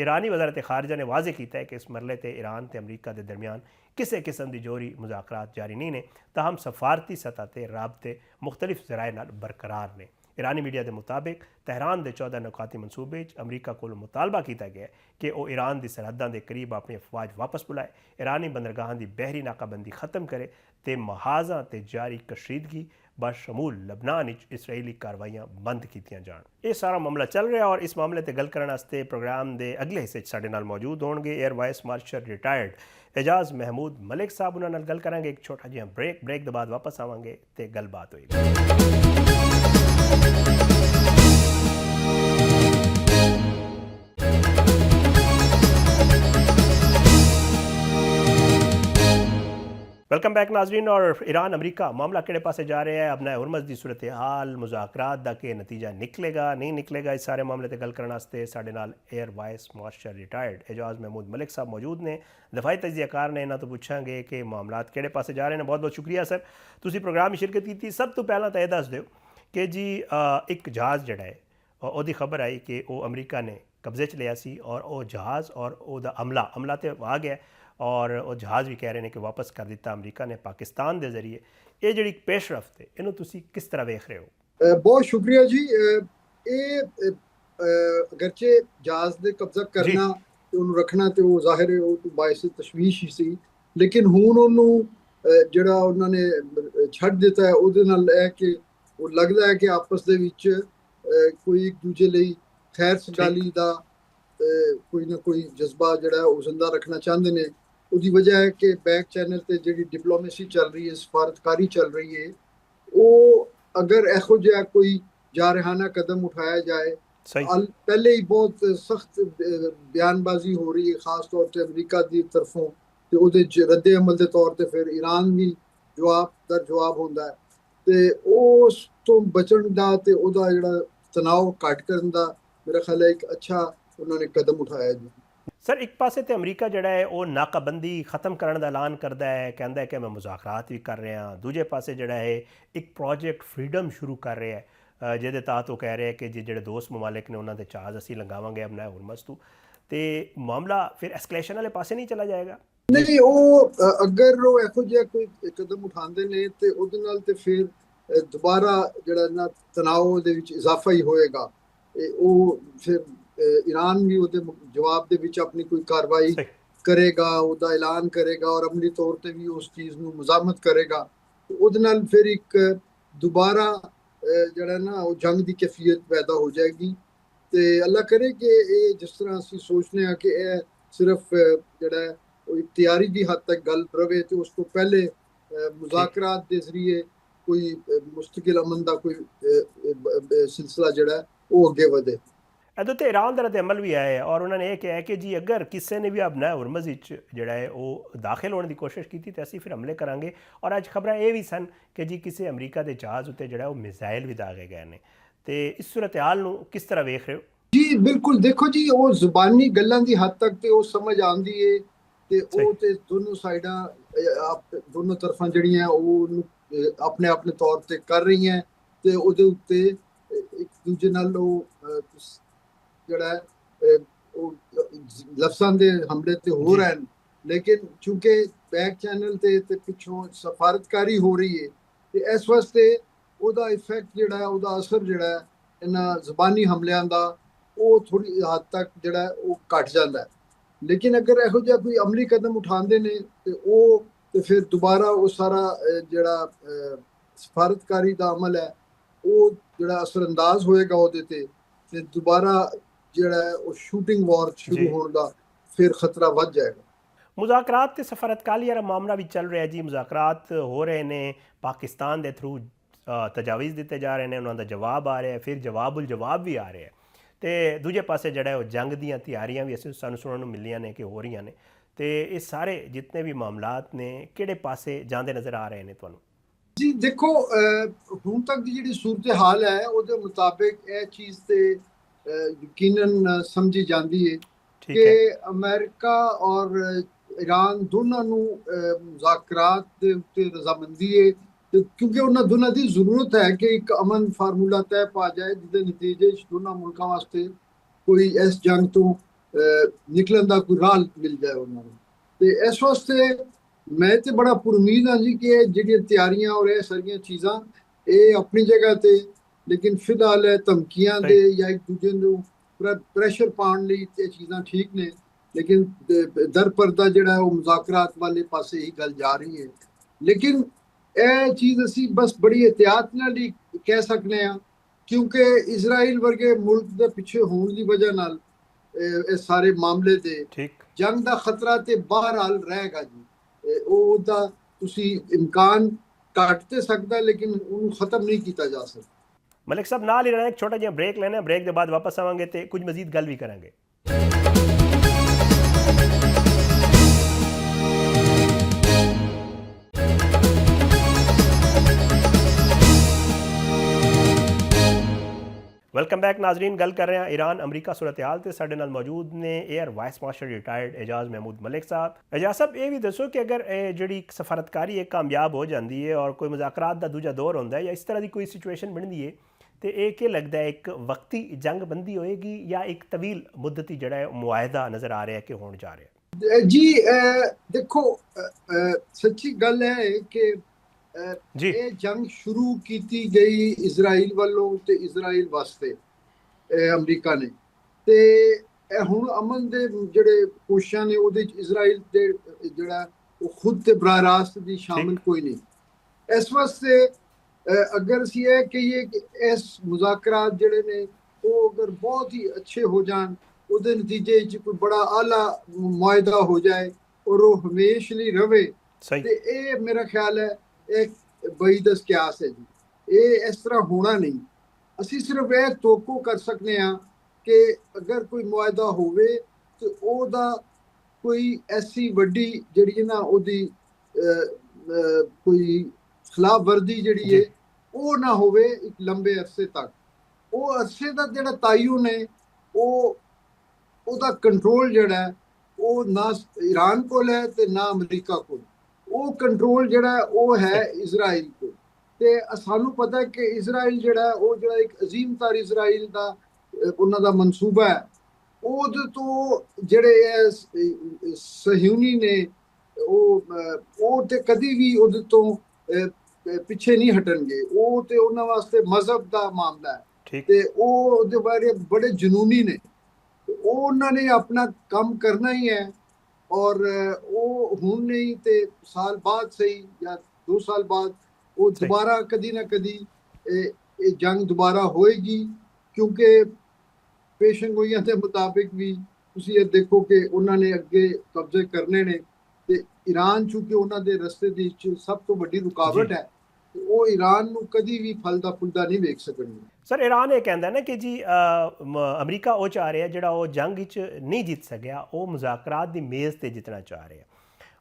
[SPEAKER 1] ईरानी वज़ारत खारजा ने वाज़े किया है कि इस मरले ते ईरान ते अमरीका के दरमियान किसी किस्म की जोरी मुज़ाकरात जारी नहीं ने, ताहम सफारती सतह ते राबते मुख्तलिफ ज़राए नाल बरकरार ने। ईरानी मीडिया के मुताबिक तहरान के 14 नुकाती मनसूबे अमरीका को मुतालबा किया गया कि वह ईरान की सरहदों के करीब अपनी अफवाज वापस बुलाए, ईरानी बंदरगाहों की बहरी नाकाबंदी खत्म करे तो महाज़ां ते जारी कशीदगी बशमूल लबनान इसराइली कार्रवाइयां बंद की जान। ये सारा मामला चल रहा है और इस मामले ते गल करने वास्ते प्रोग्राम के अगले हिस्से साडे नाल मौजूद होंगे air vice marshal retired Ejaz Mahmood Malik sahab. उन्होंने गल करांगे एक छोटा जिहा ब्रेक के बाद वापस आवांगे तो गलबात होएगी। वेलकम बैक नाजरीन। और ईरान अमरीका मामला किहड़े पासे जा रहा है, अबनाए हुरमज़ की सूरत हाल, मुज़ाकरात का के नतीजा निकलेगा नहीं निकलेगा, इस सारे मामले ते गल करने वास्ते साडे नाल air vice marshal retired Ejaz Mahmood Malik sahab मौजूद ने, दफाई तजियाकार ने। इन्हों तो पूछांगे कि मामलात किहड़े पासे जा रहे हैं। बहुत बहुत शुक्रिया सर, तुसीं प्रोग्राम में शिरकत की। सब तो पहला तो यह दस दिओ कि जी एक जहाज़ जिहड़ा है ਉਹਦੀ खबर आई कि वो अमरीका ने कब्जे च लिया सी और वो जहाज़ और ਉਹਦਾ अमला तो आ गया और वो जहाज़ भी कह रहे हैं कि वापस कर दिता अमरीका ने पाकिस्तान के जरिए। ये जी पेशरफ्त है, इन्हों तुसी किस तरह वेख रहे हो?
[SPEAKER 2] बहुत शुक्रिया जी। अगरचे जहाज़ ने कब्जा करना ते उन्होंने रखना तो वो जाहिर है वो तो बायस तशवीश ही सी, लेकिन हुण उन्होंने जिहड़ा उन्होंने छड्ड दिता है उहदे नाल है कि वो लगता है कि आपस दे विच कोई एक दूजे ਲਈ खैर सगाली ਦਾ कोई ना कोई जज्बा जिहड़ा वो जिंदा रखना चाहते हैं। उसकी वजह है कि बैक चैनल ते जिहड़ी डिप्लोमेसी चल रही है, सफारतकारी चल रही है, वो अगर एहो जिहा कोई जारहाना कदम उठाया जाए, पहले ही बहुत सख्त बयानबाजी हो रही है खास तौर पर अमरीका की तरफों, तो उहदे रद्दे अमल के तौर पर फिर ईरान भी जवाब दर जवाब होंदा है, तो उस तो बचण दा ते उहदा जिहड़ा तनाव घट करन दा मेरा ख्याल है एक अच्छा उन्होंने कदम उठाया जी।
[SPEAKER 1] सर एक पासे तो अमरीका जिहड़ा है वो नाकाबंदी खत्म करने का ऐलान करता है, कहता है कि मैं मुज़ाकरात भी कर रहे हैं। दूजे पासे जिहड़ा है एक प्रोजेक्ट फ्रीडम शुरू कर रहे हैं जिहदे तहत वो कह रहे हैं कि जिहड़े दोस्त ममालिक ने उन्होंने जहाज़ असीं लंघावांगे अबनाए हुरमज़ तो मामला फिर एस्कलेशन वाले पासे नहीं चला जाएगा?
[SPEAKER 2] नहीं, वो अगर वो इहो जिहा कोई कदम उठाते हैं तो उहदे नाल ते फिर दोबारा जिहड़ा ना तनाव दे विच इजाफा ही होएगा। वो फिर ईरान भी ਉਹਦੇ जवाब ਦੇ ਵਿੱਚ अपनी कोई कार्रवाई करेगा, ਉਹਦਾ ऐलान करेगा और अमली तौर ਤੇ भी उस चीज़ ਨੂੰ मुजामत करेगा। ਉਹਦੇ ਨਾਲ फिर एक दोबारा ਜਿਹੜਾ ना ਉਹ जंग ਦੀ कैफियत पैदा हो जाएगी। ਤੇ अल्लाह करे कि ਇਹ जिस तरह ਅਸੀਂ सोचने ਆ कि ਇਹ सिर्फ ਜਿਹੜਾ ਉਹ ਇੱਕ ਤਿਆਰੀ ਦੀ हद तक गल रवे तो उस तो पहले मुज़ाकरात ਦੇ ਜ਼ਰੀਏ कोई मुस्तकिल अमन का कोई सिलसिला जिहड़ा वो अगे वधे।
[SPEAKER 1] ਇਹਦੇ ਤੇ ईरान ਦਾ रद्द-ए-अमल भी आया है और उन्होंने ये कहा कि जी अगर किसी ने भी अबनाए हुरमज़ जिहड़ा है वो दाखिल होने की कोशिश की तो असीं फिर हमले करांगे। और अज खबर ये भी सन कि जी किसी अमरीका के जहाज़ उत्ते जिहड़ा वो मिसाइल भी दागे गए हैं, तो इस सूरत हाल नूं किस तरह वेख रहे हो?
[SPEAKER 2] जी बिल्कुल, देखो जी वो जुबानी गल्लां दी हद तक तो वो समझ आती है तो वो तो दोनों साइडां दोनों तरफां जिहड़ियां वो अपने अपने तौर पर कर रही हैं तो ਉਹਦੇ ਉੱਤੇ एक दूजे नाल जिहड़ा लफ्ज़ां दे हमले ते हो रहे हैं, लेकिन चूंकि बैक चैनल ते पिछों सफारतकारी हो रही है तो इस वास्ते ਉਹਦਾ इफेक्ट जिहड़ा ਉਹਦਾ असर जिहड़ा इन्हां ज़बानी हमलियां दा ਉਹ ਥੋੜੀ ਹੱਦ ਤੱਕ ਜਿਹੜਾ ਉਹ ਘਟ ਜਾਂਦਾ। ਲੇਕਿਨ ਅਗਰ ਇਹੋ ਜਿਹਾ ਕੋਈ ਅਮਲੀ ਕਦਮ ਉਠਾਉਂਦੇ ਨੇ ਤੇ ਫਿਰ ਦੁਬਾਰਾ ਉਹ ਸਾਰਾ ਜਿਹੜਾ ਸਫਾਰਤਕਾਰੀ ਦਾ ਅਮਲ ਹੈ ਉਹ ਜਿਹੜਾ ਅਸਰਅੰਦਾਜ਼ ਹੋਏਗਾ ਉਹਦੇ ਤੇ ਦੁਬਾਰਾ ਜਿਹੜਾ ਉਹ ਸ਼ੂਟਿੰਗ ਵਾਰ ਸ਼ੁਰੂ ਹੋਣ ਦਾ ਫਿਰ ਖਤਰਾ ਵੱਧ ਜਾਏਗਾ।
[SPEAKER 1] ਮੁਜ਼ਾਕਰਾਤ ਤੇ ਸਫਾਰਤਕਾਰੀ ਵਾਲਾ ਮਾਮਲਾ ਵੀ ਚੱਲ ਰਿਹਾ ਜੀ। ਮੁਜ਼ਾਕਰਾਤ ਹੋ ਰਹੇ ਨੇ, ਪਾਕਿਸਤਾਨ ਦੇ ਥਰੂ ਤਜਾਵੀਜ਼ ਦਿੱਤੇ ਜਾ ਰਹੇ ਨੇ, ਉਹਨਾਂ ਦਾ ਜਵਾਬ ਆ ਰਿਹਾ, ਫਿਰ ਜਵਾਬੁਲ ਜਵਾਬ ਵੀ ਆ ਰਿਹਾ। ਤੇ ਦੂਜੇ ਪਾਸੇ ਜਿਹੜਾ ਉਹ ਜੰਗ ਦੀਆਂ ਤਿਆਰੀਆਂ ਵੀ ਸਾਨੂੰ ਸੁਣਨ ਨੂੰ ਮਿਲੀਆਂ ਨੇ ਕਿ ਹੋ ਰਹੀਆਂ ਨੇ। ਤੇ ਇਹ ਸਾਰੇ ਜਿਤਨੇ ਵੀ ਮਾਮਲਾਤ ਨੇ ਕਿਹੜੇ ਪਾਸੇ ਜਾਂਦੇ ਨਜ਼ਰ ਆ ਰਹੇ ਨੇ ਤੁਹਾਨੂੰ?
[SPEAKER 2] ਜੀ ਦੇਖੋ, ਹੁਣ ਤੱਕ ਦੀ ਜਿਹੜੀ ਸੂਰਤ ਹਾਲ ਹੈ ਉਹਦੇ ਮੁਤਾਬਿਕ ਇਹ ਚੀਜ਼ ਤੇ ਯਕੀਨਨ ਸਮਝੀ ਜਾਂਦੀ ਹੈ ਕਿ ਅਮਰੀਕਾ ਔਰ ਈਰਾਨ ਦੋਨਾਂ ਨੂੰ ਮੁਜ਼ਾਕਰਾਤ ਦੇ ਉੱਤੇ ਰਜ਼ਾਮੰਦੀ ਹੈ, ਕਿਉਂਕਿ ਉਹਨਾਂ ਦੋਨਾਂ ਦੀ ਜ਼ਰੂਰਤ ਹੈ ਕਿ ਇੱਕ ਅਮਨ ਫਾਰਮੂਲਾ ਤੈਅ ਪਾ ਜਾਏ ਜਿਹਦੇ ਨਤੀਜੇ 'ਚ ਦੋਨਾਂ ਮੁਲਕਾਂ ਵਾਸਤੇ ਕੋਈ ਇਸ ਜੰਗ ਤੋਂ ਨਿਕਲਣ ਦਾ ਕੋਈ ਰਾਹ ਮਿਲ ਜਾਏ ਉਹਨਾਂ ਨੂੰ। ਤੇ ਇਸ ਵਾਸਤੇ ਮੈਂ ਤੇ ਬੜਾ ਪੁਰਉਮੀਦ ਹਾਂ ਜੀ ਕਿ ਇਹ ਜਿਹੜੀਆਂ ਤਿਆਰੀਆਂ ਔਰ ਇਹ ਸਾਰੀਆਂ ਚੀਜ਼ਾਂ ਇਹ ਆਪਣੀ ਜਗ੍ਹਾ ਤੇ, ਲੇਕਿਨ ਫਿਲਹਾਲ ਇਹ ਧਮਕੀਆਂ ਦੇ ਜਾਂ ਇੱਕ ਦੂਜੇ ਨੂੰ ਪ੍ਰੈਸ਼ਰ ਪਾਉਣ ਲਈ ਇਹ ਚੀਜ਼ਾਂ ਠੀਕ ਨੇ, ਲੇਕਿਨ ਦਰ ਪਰਦਾ ਜਿਹੜਾ ਉਹ ਮੁਜ਼ਾਕਰਾਤ ਵਾਲੇ ਪਾਸੇ ਹੀ ਗੱਲ ਜਾ ਰਹੀ ਹੈ। ਲੇਕਿਨ ਇਹ ਚੀਜ਼ ਅਸੀਂ ਬਸ ਬੜੀ ਇਹਤਿਆਤ ਨਾਲ ਹੀ ਕਹਿ ਸਕਦੇ ਹਾਂ, ਕਿਉਂਕਿ ਇਜ਼ਰਾਈਲ ਵਰਗੇ ਮੁਲਕ ਦੇ ਪਿੱਛੇ ਹੋਣ ਦੀ ਵਜ੍ਹਾ ਨਾਲ ਇਹ ਸਾਰੇ ਮਾਮਲੇ ਦੇ ਜੰਗ ਦਾ ਖਤਰਾ ਤੇ ਬਹਰਹਾਲ ਰਹੇਗਾ ਜੀ। ਉਹਦਾ ਤੁਸੀਂ ਇਮਕਾਨ ਘੱਟ ਤੇ ਸਕਦਾ, ਲੇਕਿਨ ਉਹਨੂੰ ਖਤਮ ਨਹੀਂ ਕੀਤਾ ਜਾ ਸਕਦਾ।
[SPEAKER 1] ਮਲਿਕ ਸਾਹਿਬ ਨਾਲ ਹੀ ਰਹਿਣਾ, ਇੱਕ ਛੋਟਾ ਜਿਹਾ ਬ੍ਰੇਕ ਲੈਣਾ, ਬ੍ਰੇਕ ਦੇ ਬਾਅਦ ਵਾਪਸ ਆਵਾਂਗੇ ਤੇ ਕੁਝ ਮਜ਼ੀਦ ਗੱਲ ਵੀ ਕਰਾਂਗੇ। Welcome back Nazreen. ਗੱਲ ਕਰ ਰਹੇ ਹਾਂ ਈਰਾਨ ਅਮਰੀਕਾ ਸੂਰਤ ਹਾਲ ਤੇ ਸਾਡੇ ਨਾਲ ਮੌਜੂਦ ਨੇ air vice marshal retired Ejaz Mahmood Malik sahab. Ejaz sahab, ਇਹ ਵੀ ਦੱਸੋ ਕਿ ਅਗਰ ਇਹ ਜਿਹੜੀ ਸਫਾਰਤਕਾਰੀ ਇਹ ਕਾਮਯਾਬ ਹੋ ਜਾਂਦੀ ਹੈ ਔਰ ਕੋਈ ਮੁਜ਼ਾਕਰਾਤ ਦਾ ਦੂਜਾ ਦੌਰ ਹੁੰਦਾ ਹੈ ਜਾਂ ਇਸ ਤਰ੍ਹਾਂ ਦੀ ਕੋਈ ਸਿਚੁਏਸ਼ਨ ਬਣਦੀ ਹੈ ਤੇ ਇਹ ਕੀ ਲੱਗਦਾ ਹੈ ਇੱਕ ਵਕਤੀ ਜੰਗ ਬੰਦੀ ਹੋਏਗੀ ਜਾਂ ਇੱਕ ਤਵੀਲ ਮੁੱਦਤੀ ਜਿਹੜਾ ਹੈ ਮੁਆਹਦਾ ਨਜ਼ਰ ਆ ਰਿਹਾ ਕਿ ਹੋਣ ਜਾ ਰਿਹਾ?
[SPEAKER 2] ਜੀ ਦੇਖੋ, ਸੱਚੀ ਗੱਲ ਹੈ ਕਿ ਇਹ ਜੰਗ ਸ਼ੁਰੂ ਕੀਤੀ ਗਈ ਇਜ਼ਰਾਈਲ ਵੱਲੋਂ ਤੇ ਇਜ਼ਰਾਈਲ ਵਾਸਤੇ ਅਮਰੀਕਾ ਨੇ, ਤੇ ਹੁਣ ਅਮਨ ਦੇ ਜਿਹੜੇ ਕੋਸ਼ਿਸ਼ਾਂ ਨੇ ਉਹਦੇ ਚ ਇਜ਼ਰਾਈਲ ਦੇ ਜਿਹੜਾ ਉਹ ਖੁਦ ਤੇ ਬਰਾਹ ਰਾਸਤ ਦੀ ਸ਼ਾਮਿਲ ਕੋਈ ਨਹੀਂ। ਇਸ ਵਾਸਤੇ ਅਗਰ ਅਸੀਂ ਇਹ ਕਹੀਏ ਕਿ ਇਸ ਮੁਜ਼ਾਕਰਾਤ ਜਿਹੜੇ ਨੇ ਉਹ ਅਗਰ ਬਹੁਤ ਹੀ ਅੱਛੇ ਹੋ ਜਾਣ, ਉਹਦੇ ਨਤੀਜੇ 'ਚ ਕੋਈ ਬੜਾ ਆਲਾ ਮੁਆਹਦਾ ਹੋ ਜਾਏ ਔਰ ਉਹ ਹਮੇਸ਼ਾ ਲਈ ਰਵੇ, ਤੇ ਇਹ ਮੇਰਾ ਖਿਆਲ ਹੈ ਇੱਕ ਬਈਦਸ ਕਿਆਸ ਹੈ ਜੀ। ਇਹ ਇਸ ਤਰ੍ਹਾਂ ਹੋਣਾ ਨਹੀਂ। ਅਸੀਂ ਸਿਰਫ ਇਹ ਤੋਕੋ ਕਰ ਸਕਦੇ ਹਾਂ ਕਿ ਅਗਰ ਕੋਈ ਮੁਆਹਦਾ ਹੋਵੇ ਤੇ ਉਹਦਾ ਕੋਈ ਐਸੀ ਵੱਡੀ ਜਿਹੜੀ ਨਾ ਉਹਦੀ ਕੋਈ ਖਿਲਾਫ ਵਰਦੀ ਜਿਹੜੀ ਹੈ ਉਹ ਨਾ ਹੋਵੇ ਇੱਕ ਲੰਬੇ ਅਰਸੇ ਤੱਕ। ਉਹ ਅਰਸੇ ਦਾ ਜਿਹੜਾ ਤਾਯੁਨ ਹੈ ਉਹਦਾ ਕੰਟਰੋਲ ਜਿਹੜਾ ਉਹ ਨਾ ਈਰਾਨ ਕੋਲ ਹੈ ਤੇ ਨਾ ਅਮਰੀਕਾ ਕੋਲ। ਉਹ ਕੰਟਰੋਲ ਜਿਹੜਾ ਉਹ ਹੈ ਇਜ਼ਰਾਈਲ ਕੋਲ। ਤੇ ਸਾਨੂੰ ਪਤਾ ਹੈ ਕਿ ਇਜ਼ਰਾਈਲ ਜਿਹੜਾ ਉਹ ਜਿਹੜਾ ਇੱਕ ਅਜ਼ੀਮ ਤਾਰ ਇਜ਼ਰਾਈਲ ਦਾ ਉਹਨਾਂ ਦਾ ਮਨਸੂਬਾ ਹੈ, ਉਹਦੇ ਤੋਂ ਜਿਹੜੇ ਸਹਿਯੂਨੀ ਨੇ ਉਹ ਤੇ ਕਦੀ ਵੀ ਉਹਦੇ ਤੋਂ ਪਿੱਛੇ ਨਹੀਂ ਹਟਣਗੇ। ਉਹ ਤੇ ਉਹਨਾਂ ਵਾਸਤੇ ਮਜ਼ਹਬ ਦਾ ਮਾਮਲਾ ਹੈ ਤੇ ਉਹ ਉਹਦੇ ਬਾਰੇ ਬੜੇ ਜਨੂਨੀ ਨੇ। ਉਹ ਉਹਨਾਂ ਨੇ ਆਪਣਾ ਕੰਮ ਕਰਨਾ ਹੀ ਹੈ ਔਰ ਉਹ ਹੁਣ ਨਹੀਂ ਤੇ ਸਾਲ ਬਾਅਦ ਸਹੀ ਜਾਂ 2 ਸਾਲ ਬਾਅਦ ਉਹ ਦੁਬਾਰਾ ਕਦੀ ਨਾ ਕਦੀ ਇਹ ਜੰਗ ਦੁਬਾਰਾ ਹੋਏਗੀ, ਕਿਉਂਕਿ ਪੇਸ਼ਨਗੋਈਆਂ ਦੇ ਮੁਤਾਬਿਕ ਵੀ ਤੁਸੀਂ ਇਹ ਦੇਖੋ ਕਿ ਉਹਨਾਂ ਨੇ ਅੱਗੇ ਕਬਜ਼ੇ ਕਰਨੇ ਨੇ ਤੇ ਈਰਾਨ ਚੂੰਕਿ ਉਹਨਾਂ ਦੇ ਰਸਤੇ ਦੇ ਵਿੱਚ ਸਭ ਤੋਂ ਵੱਡੀ ਰੁਕਾਵਟ ਹੈ, ਉਹ ਈਰਾਨ ਨੂੰ ਕਦੀ ਵੀ ਫਲਦਾ ਫੁੱਲਦਾ ਨਹੀਂ ਵੇਖ ਸਕਣਗੇ।
[SPEAKER 1] ਸਰ, ਈਰਾਨ ਇਹ ਕਹਿੰਦਾ ਨਾ ਕਿ ਜੀ ਅਮਰੀਕਾ ਉਹ ਚਾਹ ਰਿਹਾ ਜਿਹੜਾ ਉਹ ਜੰਗ ਵਿੱਚ ਨਹੀਂ ਜਿੱਤ ਸਕਿਆ, ਉਹ ਮੁਜ਼ਾਕਰਾਤ ਦੀ ਮੇਜ਼ ਤੇ ਜਿੱਤਣਾ ਚਾਹ ਰਿਹਾ।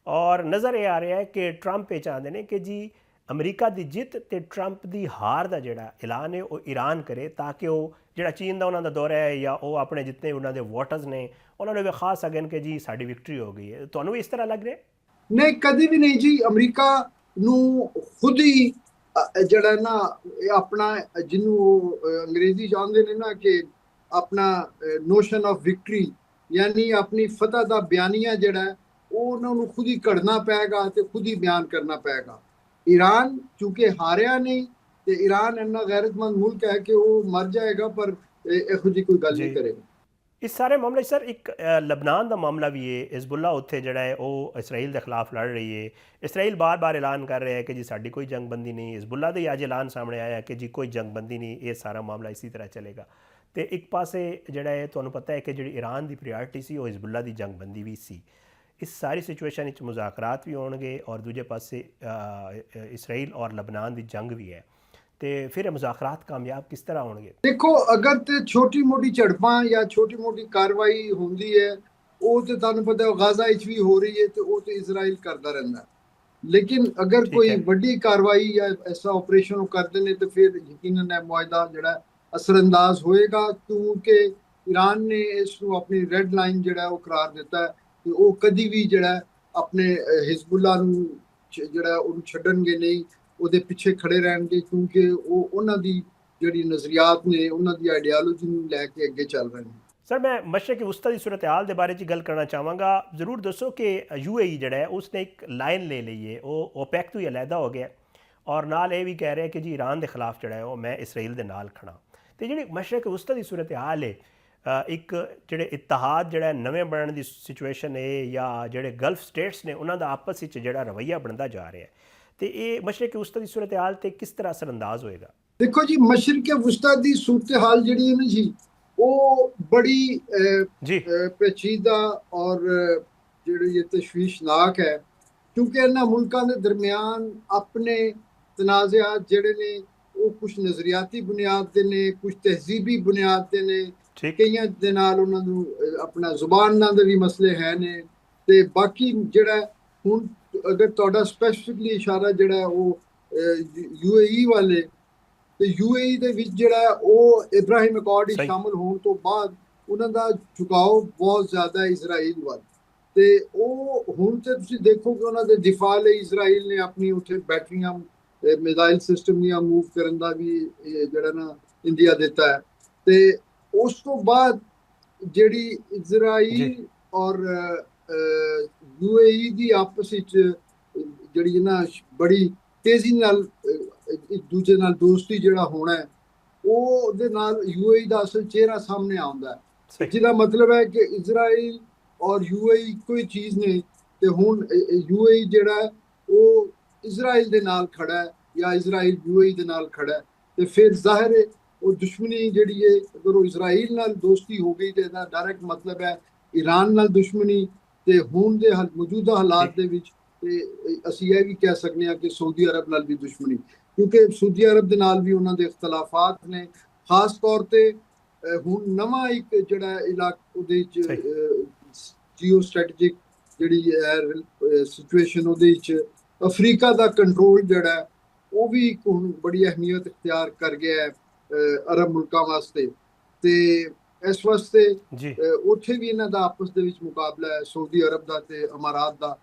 [SPEAKER 1] ਔਰ ਨਜ਼ਰ ਇਹ ਆ ਰਿਹਾ ਹੈ ਕਿ ਟਰੰਪ ਇਹ ਚਾਹੁੰਦੇ ਨੇ ਕਿ ਜੀ ਅਮਰੀਕਾ ਦੀ ਜਿੱਤ ਤੇ ਟਰੰਪ ਦੀ ਹਾਰ ਦਾ ਜਿਹੜਾ ਐਲਾਨ ਹੈ ਉਹ ਈਰਾਨ ਕਰੇ, ਤਾਂ ਕਿ ਉਹ ਜਿਹੜਾ ਚੀਨ ਦਾ ਉਹਨਾਂ ਦਾ ਦੌਰਾ ਹੈ ਜਾਂ ਉਹ ਆਪਣੇ ਜਿਤਨੇ ਉਹਨਾਂ ਦੇ ਵੋਟਰਸ ਨੇ ਉਹਨਾਂ ਨੂੰ ਵਿਖਾ ਸਕਣ ਕਿ ਜੀ ਸਾਡੀ ਵਿਕਟਰੀ ਹੋ ਗਈ ਹੈ। ਤੁਹਾਨੂੰ ਵੀ ਇਸ ਤਰ੍ਹਾਂ ਲੱਗ ਰਿਹਾ?
[SPEAKER 2] ਨਹੀਂ, ਕਦੀ ਵੀ ਨਹੀਂ ਜੀ। ਅਮਰੀਕਾ ਨੂੰ ਖੁਦ ਹੀ ਜਿਹੜਾ ਨਾ ਆਪਣਾ ਜਿਹਨੂੰ ਅੰਗਰੇਜ਼ੀ ਜਾਣਦੇ ਨੇ ਨਾ ਕਿ ਆਪਣਾ ਨੋਸ਼ਨ ਆਫ ਵਿਕਟਰੀ ਯਾਨੀ ਆਪਣੀ ਫਤਹ ਦਾ ਬਿਆਨੀਆ ਜਿਹੜਾ ਉਹ ਉਹਨਾਂ ਨੂੰ ਖੁਦ ਹੀ ਘੜਨਾ ਪਏਗਾ ਤੇ ਖੁਦ ਹੀ ਬਿਆਨ ਕਰਨਾ ਪਏਗਾ। ਈਰਾਨ ਚੂੰਕਿ ਹਾਰਿਆ ਨਹੀਂ ਤੇ ਈਰਾਨ ਇੰਨਾ ਗੈਰਤਮੰਦ ਮੁਲਕ ਹੈ ਕਿ ਉਹ ਮਰ ਜਾਏਗਾ, ਪਰ ਇਹੋ ਜਿਹੀ ਕੋਈ ਗੱਲ ਨਹੀਂ
[SPEAKER 1] ਜੀ
[SPEAKER 2] ਕਰੇਗਾ।
[SPEAKER 1] ਇਸ ਸਾਰੇ ਮਾਮਲੇ 'ਚ ਸਰ ਇੱਕ ਲਬਨਾਨ ਦਾ ਮਾਮਲਾ ਵੀ ਹੈ। ਹਿਜ਼ਬੁੱਲਾ ਉੱਥੇ ਜਿਹੜਾ ਹੈ ਉਹ ਇਸਰਾਈਲ ਦੇ ਖਿਲਾਫ ਲੜ ਰਹੀ ਹੈ। ਇਸਰਾਈਲ ਬਾਰ-ਬਾਰ ਐਲਾਨ ਕਰ ਰਿਹਾ ਹੈ ਕਿ ਜੀ ਸਾਡੀ ਕੋਈ ਜੰਗਬੰਦੀ ਨਹੀਂ। ਹਿਜ਼ਬੁੱਲਾ ਦਾ ਹੀ ਅੱਜ ਐਲਾਨ ਸਾਹਮਣੇ ਆਇਆ ਕਿ ਜੀ ਕੋਈ ਜੰਗਬੰਦੀ ਨਹੀਂ, ਇਹ ਸਾਰਾ ਮਾਮਲਾ ਇਸੇ ਤਰ੍ਹਾਂ ਚੱਲੇਗਾ। ਤੇ ਇੱਕ ਪਾਸੇ ਜਿਹੜਾ ਹੈ ਤੁਹਾਨੂੰ ਪਤਾ ਹੈ ਕਿ ਜਿਹੜੀ ਈਰਾਨ ਦੀ ਪ੍ਰਾਇੋਰਟੀ ਸੀ ਉਹ ਹਿਜ਼ਬੁੱਲਾ ਦੀ ਜੰਗਬੰਦੀ ਵੀ ਸੀ। ਇਸ ਸਾਰੀ ਸਿਚੁਏਸ਼ਨ ਵਿੱਚ ਮੁਜ਼ਾਕਰਾਤ ਵੀ ਹੋਣਗੇ ਔਰ ਦੂਜੇ ਪਾਸੇ ਇਸਰਾਈਲ ਔਰ ਲਬਨਾਨ ਦੀ ਜੰਗ ਵੀ ਹੈ। ਤੇ ਫਿਰ ਇਹ ਮੁਜ਼ਾਕਰਾਤ ਕਾਮਯਾਬ ਕਿਸ ਤਰ੍ਹਾਂ ਹੋਣਗੇ?
[SPEAKER 2] ਦੇਖੋ, ਅਗਰ ਤੇ ਛੋਟੀ ਮੋਟੀ ਝੜਪਾਂ ਜਾਂ ਛੋਟੀ ਮੋਟੀ ਕਾਰਵਾਈ ਹੁੰਦੀ ਹੈ, ਉਹ ਤੇ ਤੁਹਾਨੂੰ ਪਤਾ ਹੈ ਗਾਜ਼ਾ ਵਿੱਚ ਵੀ ਹੋ ਰਹੀ ਹੈ, ਤੇ ਉਹ ਤੇ ਇਜ਼ਰਾਈਲ ਕਰਦਾ ਰਹਿੰਦਾ। ਲੇਕਿਨ ਅਗਰ ਕੋਈ ਵੱਡੀ ਕਾਰਵਾਈ ਜਾਂ ਐਸਾ ਆਪਰੇਸ਼ਨ ਉਹ ਕਰਦੇ ਨੇ ਤੇ ਫਿਰ ਯਕੀਨਨ ਇਹ ਮੁਆਹਦਾ ਜਿਹੜਾ ਅਸਰਅੰਦਾਜ਼ ਹੋਏਗਾ, ਕਿਉਂਕਿ ਈਰਾਨ ਨੇ ਇਸ ਨੂੰ ਆਪਣੀ ਰੈੱਡ ਲਾਈਨ ਜਿਹੜਾ ਉਹ ਕਰਾਰ ਦਿੱਤਾ ਕਿ ਉਹ ਕਦੀ ਵੀ ਜਿਹੜਾ ਆਪਣੇ ਹਿਜ਼ਬੁੱਲਾ ਨੂੰ ਜਿਹੜਾ ਉਹਨੂੰ ਛੱਡਣਗੇ ਨਹੀਂ, ਉਹਦੇ ਪਿੱਛੇ ਖੜੇ ਰਹਿਣਗੇ, ਕਿਉਂਕਿ ਉਹ ਉਹਨਾਂ ਦੀ ਜਿਹੜੀ ਨਜ਼ਰੀਆਤ ਨੇ, ਉਹਨਾਂ ਦੀ ਆਈਡੀਆਲੋਜੀ ਨੂੰ ਲੈ ਕੇ ਅੱਗੇ ਚੱਲ ਰਹੇ ਨੇ।
[SPEAKER 1] ਸਰ ਮੈਂ ਮਸ਼ਰਕ ਵਸਤਾ ਦੀ ਸੂਰਤ ਹਾਲ ਦੇ ਬਾਰੇ 'ਚ ਗੱਲ ਕਰਨਾ ਚਾਹਾਂਗਾ। ਜ਼ਰੂਰ ਦੱਸੋ ਕਿ UAE ਜਿਹੜਾ ਹੈ ਉਸਨੇ ਇੱਕ ਲਾਈਨ ਲੈ ਲਈ ਹੈ, ਉਹ ਓਪੈਕ ਤੋਂ ਹੀ ਅਲੱਗਾ ਹੋ ਗਿਆ ਔਰ ਨਾਲ ਇਹ ਵੀ ਕਹਿ ਰਿਹਾ ਕਿ ਜੀ ਈਰਾਨ ਦੇ ਖਿਲਾਫ ਜਿਹੜਾ ਹੈ ਉਹ ਮੈਂ ਇਸਰਾਈਲ ਦੇ ਨਾਲ ਖੜਾ। ਤੇ ਜਿਹੜੀ ਮਸ਼ਰਕ ਵਸਤਾ ਦੀ ਸੂਰਤ ਹਾਲ ਹੈ, ਇੱਕ ਜਿਹੜੇ ਇਤਿਹਾਦ ਜਿਹੜਾ ਨਵੇਂ ਬਣਨ ਦੀ ਸਿਚੁਏਸ਼ਨ ਹੈ ਜਾਂ ਜਿਹੜੇ ਗਲਫ ਸਟੇਟਸ ਨੇ ਉਹਨਾਂ ਦਾ ਆਪਸ ਵਿੱਚ ਜਿਹੜਾ ਰਵੱਈਆ ਬਣਦਾ ਜਾ ਰਿਹਾ ਹੈ, ਤੇ ਇਹ ਮਸ਼ਰਕ ਵਸਤਾ ਦੀ ਸੂਰਤ ਹਾਲ ਤੇ ਕਿਸ ਤਰ੍ਹਾਂ ਅਸਰਅੰਦਾਜ਼ ਹੋਏਗਾ?
[SPEAKER 2] ਦੇਖੋ ਜੀ, ਮਸ਼ਰਕ ਵਸਤਾ ਦੀ ਸੂਰਤ ਹਾਲ ਜਿਹੜੀ ਹੈ ਨਾ ਜੀ, ਉਹ ਬੜੀ पेचीदा और ਜਿਹੜੀ ਇਹ ਤਸ਼ਵੀਸ਼ਨਾਕ ਹੈ, ਕਿਉਂਕਿ ਇਹਨਾਂ ਮੁਲਕਾਂ ਦੇ ਦਰਮਿਆਨ ਆਪਣੇ ਤਨਾਜ਼ਾਤ ਜਿਹੜੇ ਨੇ ਉਹ ਕੁਝ ਨਜ਼ਰੀਆਤੀ ਬੁਨਿਆਦ ਤੇ ਨੇ, ਕੁਝ ਤਹਿਜ਼ੀਬੀ ਬੁਨਿਆਦ ਤੇ ਨੇ, ਕਈਆਂ ਦੇ ਨਾਲ ਉਹਨਾਂ ਨੂੰ ਆਪਣਾ ਜ਼ੁਬਾਨਾਂ ਦੇ ਵੀ ਮਸਲੇ ਹੈ ਨੇ। ਤੇ ਬਾਕੀ ਜਿਹੜਾ ਹੁਣ ਅਗਰ ਤੁਹਾਡਾ ਸਪੈਸੀਫਿਕਲੀ ਇਸ਼ਾਰਾ ਜਿਹੜਾ ਉਹ UAE ਵਾਲੇ, ਤੇ UAE ਦੇ ਵਿੱਚ ਜਿਹੜਾ ਉਹ ਇਬਰਾਹਿਮ ਅਕੋਰਡ ਵਿੱਚ ਸ਼ਾਮਲ ਹੋਣ ਤੋਂ ਬਾਅਦ ਉਹਨਾਂ ਦਾ ਝੁਕਾਓ ਬਹੁਤ ਜ਼ਿਆਦਾ ਇਜ਼ਰਾਈਲ ਵੱਲ। ਤੇ ਉਹ ਹੁਣ ਤੇ ਤੁਸੀਂ ਦੇਖੋ ਕਿ ਉਹਨਾਂ ਦੇ ਦਿਫਾ ਲਈ ਇਜ਼ਰਾਈਲ ਨੇ ਆਪਣੀ ਉੱਥੇ ਬੈਟਰੀਆਂ, ਮਿਜ਼ਾਈਲ ਸਿਸਟਮ ਦੀਆਂ ਮੂਵ ਕਰਨ ਦਾ ਵੀ ਜਿਹੜਾ ਨਾ ਇੰਡੀਆ ਦਿੱਤਾ ਹੈ। ਤੇ ਉਸ ਤੋਂ ਬਾਅਦ ਜਿਹੜੀ ਇਜ਼ਰਾਈਲ ਔਰ UAE ਦੀ ਆਪਸ ਵਿੱਚ ਜਿਹੜੀ ਨਾ ਬੜੀ ਤੇਜ਼ੀ ਨਾਲ ਇੱਕ ਦੂਜੇ ਨਾਲ ਦੋਸਤੀ ਜਿਹੜਾ ਹੋਣਾ ਹੈ, ਉਹਦੇ ਨਾਲ UAE ਦਾ ਅਸਲ ਚਿਹਰਾ ਸਾਹਮਣੇ ਆਉਂਦਾ ਹੈ, ਜਿਹਦਾ ਮਤਲਬ ਹੈ ਕਿ ਇਜ਼ਰਾਈਲ ਔਰ UAE ਇੱਕੋ ਹੀ ਚੀਜ਼ ਨੇ। ਤੇ ਹੁਣ UAE ਜਿਹੜਾ ਉਹ ਇਜ਼ਰਾਈਲ ਦੇ ਨਾਲ ਖੜਾ ਹੈ ਜਾਂ ਇਜ਼ਰਾਈਲ UAE ਦੇ ਨਾਲ ਖੜਾ ਹੈ, ਤੇ ਫਿਰ ਜ਼ਾਹਿਰ ਹੈ ਉਹ ਦੁਸ਼ਮਣੀ ਜਿਹੜੀ ਹੈ, ਅਗਰ ਉਹ ਇਜ਼ਰਾਈਲ ਨਾਲ ਦੋਸਤੀ ਹੋ ਗਈ ਤੇ ਇਹਦਾ ਡਾਇਰੈਕਟ ਮਤਲਬ ਹੈ ਈਰਾਨ ਨਾਲ ਦੁਸ਼ਮਣੀ। ਤੇ ਹੁਣ ਦੇ ਮੌਜੂਦਾ ਹਾਲਾਤ ਦੇ ਵਿੱਚ ਤੇ ਅਸੀਂ ਇਹ ਵੀ ਕਹਿ ਸਕਦੇ ਹਾਂ ਕਿ ਸਾਊਦੀ ਅਰਬ ਨਾਲ ਵੀ ਦੁਸ਼ਮਣੀ, ਕਿਉਂਕਿ ਸਾਊਦੀ ਅਰਬ ਦੇ ਨਾਲ ਵੀ ਉਹਨਾਂ ਦੇ ਇਖਤਲਾਫਾਤ ਨੇ। ਖਾਸ ਤੌਰ ਤੇ ਹੁਣ ਨਵਾਂ ਇੱਕ ਜਿਹੜਾ ਇਲਾਕਾ ਉਹਦੇ ਵਿੱਚ ਜੀਓ ਸਟ੍ਰੈਟੇਜਿਕ ਜਿਹੜੀ ਹੈ ਸਿਚੁਏਸ਼ਨ, ਉਹਦੇ ਵਿੱਚ ਅਫਰੀਕਾ ਦਾ ਕੰਟਰੋਲ ਜਿਹੜਾ ਉਹ ਵੀ ਹੁਣ ਬੜੀ ਅਹਿਮੀਅਤ ਇਖਤਿਆਰ ਕਰ ਗਿਆ ਹੈ ਅਰਬ ਮੁਲਕਾਂ ਵਾਸਤੇ। ਤੇ ਇਸ ਵਾਸਤੇ ਉੱਥੇ ਵੀ ਇਹਨਾਂ ਦਾ ਆਪਸ ਦੇ ਵਿੱਚ ਮੁਕਾਬਲਾ ਹੈ, ਸਾਊਦੀ ਅਰਬ ਦਾ ਤੇ ਅਮਾਰਾਤ ਦਾ।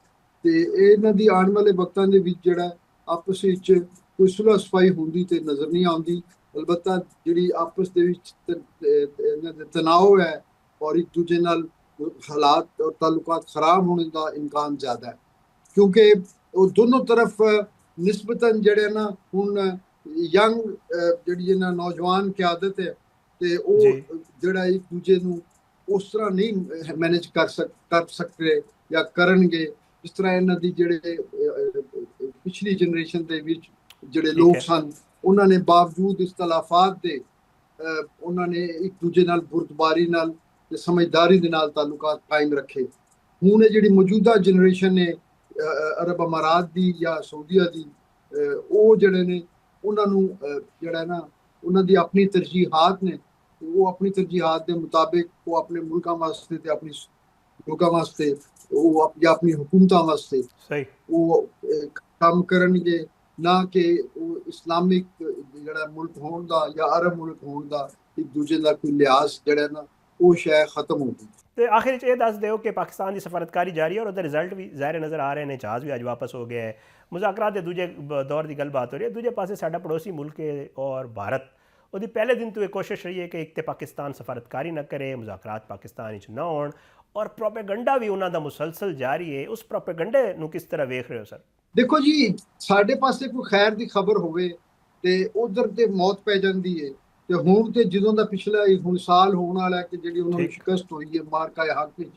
[SPEAKER 2] ਤੇ ਇਹਨਾਂ ਦੀ ਆਉਣ ਵਾਲੇ ਵਕਤਾਂ ਦੇ ਵਿੱਚ ਜਿਹੜਾ ਆਪਸ ਵਿੱਚ ਕੋਈ ਸੁਲਹ ਸਫਾਈ ਹੁੰਦੀ ਤੇ ਨਜ਼ਰ ਨਹੀਂ ਆਉਂਦੀ। ਅਲਬੱਤਾ ਜਿਹੜੀ ਆਪਸ ਦੇ ਵਿੱਚ ਇਹਨਾਂ ਦੇ ਤਣਾਅ ਹੈ ਔਰ ਇੱਕ ਦੂਜੇ ਨਾਲ ਹਾਲਾਤ ਔਰ ਤਾਲੁਕਾਤ ਖਰਾਬ ਹੋਣੇ ਦਾ ਇਮਕਾਨ ਜ਼ਿਆਦਾ ਹੈ, ਕਿਉਂਕਿ ਉਹ ਦੋਨੋਂ ਤਰਫ ਨਿਸਬਤਨ ਜਿਹੜੇ ਨਾ ਹੁਣ ਯੰਗ ਜਿਹੜੀ ਇਹਨਾਂ ਨੌਜਵਾਨ ਕਿਆਦਤ ਹੈ, ਤੇ ਉਹ ਜਿਹੜਾ ਇੱਕ ਦੂਜੇ ਨੂੰ ਉਸ ਤਰ੍ਹਾਂ ਨਹੀਂ ਮੈਨੇਜ ਕਰ ਸਕਦੇ ਜਾਂ ਕਰਨਗੇ ਜਿਸ ਤਰ੍ਹਾਂ ਇਹਨਾਂ ਦੀ ਜਿਹੜੇ ਪਿਛਲੀ ਜਨਰੇਸ਼ਨ ਦੇ ਵਿੱਚ ਜਿਹੜੇ ਲੋਕ ਸਨ, ਉਹਨਾਂ ਨੇ ਬਾਵਜੂਦ ਇਖਤਲਾਫਾਤ ਦੇ ਉਹਨਾਂ ਨੇ ਇੱਕ ਦੂਜੇ ਨਾਲ ਬੁਰਦਬਾਰੀ ਨਾਲ ਤੇ ਸਮਝਦਾਰੀ ਦੇ ਨਾਲ ਤਾਲੁਕਾਤ ਕਾਇਮ ਰੱਖੇ। ਹੁਣ ਇਹ ਜਿਹੜੀ ਮੌਜੂਦਾ ਜਨਰੇਸ਼ਨ ਨੇ ਅਰਬ ਅਮਾਰਾਤ ਦੀ ਜਾਂ ਸਾਊਦੀਆ ਦੀ, ਉਹ ਜਿਹੜੇ ਨੇ ਉਹਨਾਂ ਨੂੰ ਜਿਹੜਾ ਨਾ ਉਹਨਾਂ ਦੀ ਆਪਣੀ ਤਰਜੀਹਾਤ ਨੇ, ਉਹ ਆਪਣੀ ਤਰਜੀਹਾਤ ਦੇ ਮੁਤਾਬਿਕ ਉਹ ਆਪਣੇ ਮੁਲਕਾਂ ਵਾਸਤੇ ਤੇ ਆਪਣੀ ਲੋਕਾਂ ਵਾਸਤੇ ਉਹ ਜਾਂ ਆਪਣੀ ਹਕੂਮਤਾਂ ਵਾਸਤੇ ਉਹ ਕੰਮ ਕਰਨਗੇ, ਨਾ ਕਿ ਉਹ ਇਸਲਾਮਿਕ ਜਿਹੜਾ ਮੁਲਕ ਹੋਣ ਦਾ ਜਾਂ ਅਰਬ ਮੁਲਕ ਹੋਣ ਦਾ ਇੱਕ ਦੂਜੇ ਦਾ ਕੋਈ ਲਿਹਾਜ਼ ਜਿਹੜਾ ਨਾ ਉਹ ਸ਼ਾਇਦ ਖਤਮ ਹੋ ਗਈ।
[SPEAKER 1] ਤੇ ਆਖਿਰ ਵਿੱਚ ਇਹ ਦੱਸ ਦਿਓ ਕਿ ਪਾਕਿਸਤਾਨ ਦੀ ਸਫਾਰਤਕਾਰੀ ਜਾਰੀ ਹੈ ਔਰ ਉਹਦੇ ਰਿਜ਼ਲਟ ਵੀ ਜ਼ਾਹਿਰ ਨਜ਼ਰ ਆ ਰਹੇ ਨੇ। ਜਹਾਜ਼ ਵੀ ਅੱਜ ਵਾਪਸ ਹੋ ਗਿਆ ਹੈ, ਮੁਜ਼ਾਕਰਾਤ ਦੇ ਦੂਜੇ ਦੌਰ ਦੀ ਗੱਲਬਾਤ ਹੋ ਰਹੀ ਹੈ। ਦੂਜੇ ਪਾਸੇ ਸਾਡਾ ਪੜੋਸੀ ਮੁਲਕ ਹੈ ਔਰ ਭਾਰਤ, ਉਹਦੀ ਪਹਿਲੇ ਦਿਨ ਤੋਂ ਇਹ ਕੋਸ਼ਿਸ਼ ਰਹੀ ਹੈ ਕਿ ਇੱਕ ਤੇ ਪਾਕਿਸਤਾਨ ਸਫਾਰਤਕਾਰੀ ਨਾ ਕਰੇ, ਮੁਜ਼ਾਕਰਾਤ ਪਾਕਿਸਤਾਨ ਵਿੱਚ ਨਾ ਹੋਣ, ਔਰ ਪ੍ਰੋਪੇਗੰਡਾ ਵੀ ਉਹਨਾਂ ਦਾ ਮੁਸਲਸਲ ਜਾਰੀ ਹੈ। ਉਸ ਪ੍ਰੋਪੇਗੰਡੇ ਨੂੰ ਕਿਸ ਤਰ੍ਹਾਂ ਵੇਖ ਰਹੇ ਹੋ ਸਰ?
[SPEAKER 2] ਦੇਖੋ ਜੀ, ਸਾਡੇ ਪਾਸੇ ਕੋਈ ਖੈਰ ਦੀ ਖਬਰ ਹੋਵੇ ਤੇ ਉਧਰ ਤੇ ਮੌਤ ਪੈ ਜਾਂਦੀ ਹੈ, ਤੇ ਹੁਣ ਤੇ ਜਦੋਂ ਦਾ ਪਿਛਲਾ ਹੁਣ ਸਾਲ ਹੋਣ ਵਾਲਾ ਕਿ ਜਿਹੜੀ ਉਹਨਾਂ ਨੂੰ ਸ਼ਿਕਸਤ ਹੋਈ ਹੈ ਮਾਰਕਾ ਹੱਕ ਵਿੱਚ,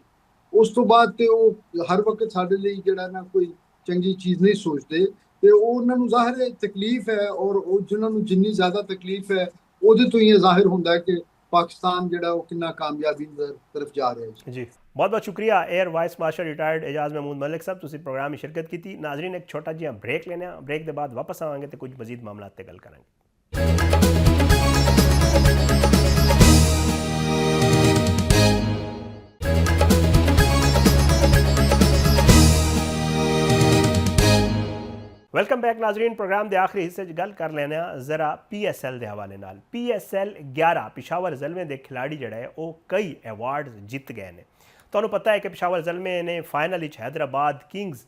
[SPEAKER 2] ਉਸ ਤੋਂ ਬਾਅਦ ਤੇ ਉਹ ਹਰ ਵਕਤ ਸਾਡੇ ਲਈ ਜਿਹੜਾ ਨਾ ਕੋਈ ਚੰਗੀ ਚੀਜ਼ ਨਹੀਂ ਸੋਚਦੇ, ਤੇ ਉਹ ਉਹਨਾਂ ਨੂੰ ਜ਼ਾਹਿਰ ਹੈ ਤਕਲੀਫ ਹੈ, ਔਰ ਉਹ ਜਿਨ੍ਹਾਂ ਨੂੰ ਜਿੰਨੀ ਜ਼ਿਆਦਾ ਤਕਲੀਫ ਹੈ ਉਹਦੇ ਤੋਂ ਹੀ ਇਹ ਜ਼ਾਹਿਰ ਹੁੰਦਾ ਹੈ ਕਿ ਪਾਕਿਸਤਾਨ ਜਿਹੜਾ ਉਹ ਕਿੰਨਾ ਕਾਮਯਾਬੀ ਤਰਫ ਜਾ ਰਿਹਾ ਹੈ।
[SPEAKER 1] ਜੀ बहुत बहुत शुक्रिया air vice marshal retired Ejaz Mahmood Malik sahab, तुसीं प्रोग्राम में शिरकत की थी। नाजरीन एक छोटा जिहा ब्रेक लेने, ब्रेक के बाद वापस आवांगे तो कुछ मजीद मामलात ते गल करांगे। वेलकम बैक नाजरीन, प्रोग्राम के आखिरी हिस्से गल कर लेने जरा PSL के हवाले नाल। PSL 11 पिशावर ज़लमे के खिलाड़ी जड़ा है वो कई अवार्ड जित गए हैं। तुहानूं पता है कि पिशावर ज़लमे ने फाइनल हैदराबाद किंग्स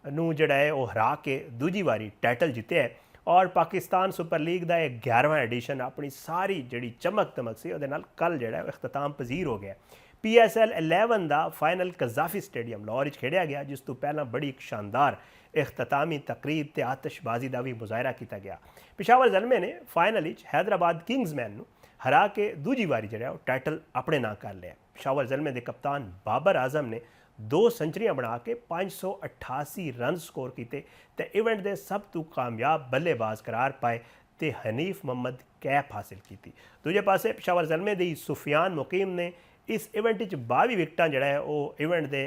[SPEAKER 1] नूं जड़ा है वो हरा के दूजी बारी टाइटल जितया है और पाकिस्तान सुपर लीग का 11वां एडिशन अपनी सारी जी चमक दमक से उहदे नाल कल जड़ा है इख्तिताम पजीर हो गया। PSL 11 का final Gaddafi stadium Lahore Khedia गया, जिस तो पहला बड़ी एक शानदार इख्तितामी तकरीब ते आतिशबाजी का भी मुजाहरा किया गया। पिशावर ज़लमे ने फाइनल हैदराबाद किंग्समैन नूं हरा के दूजी बारी जड़ा वो टाइटल अपने नाम कर लिया। पिशावर ज़लमे के कप्तान बाबर आजम ने 2 सेंचुरियां बना के 588 रन स्कोर किए ते इवेंट के सब तो कामयाब बल्लेबाज करार पाए ते हनीफ मोहम्मद कैप हासिल की। दूजे पासे पिशावर ज़लमे दी सुफियान मुकीम ने इस इवेंट 22 विकटां जड़ा है वो इवेंट दे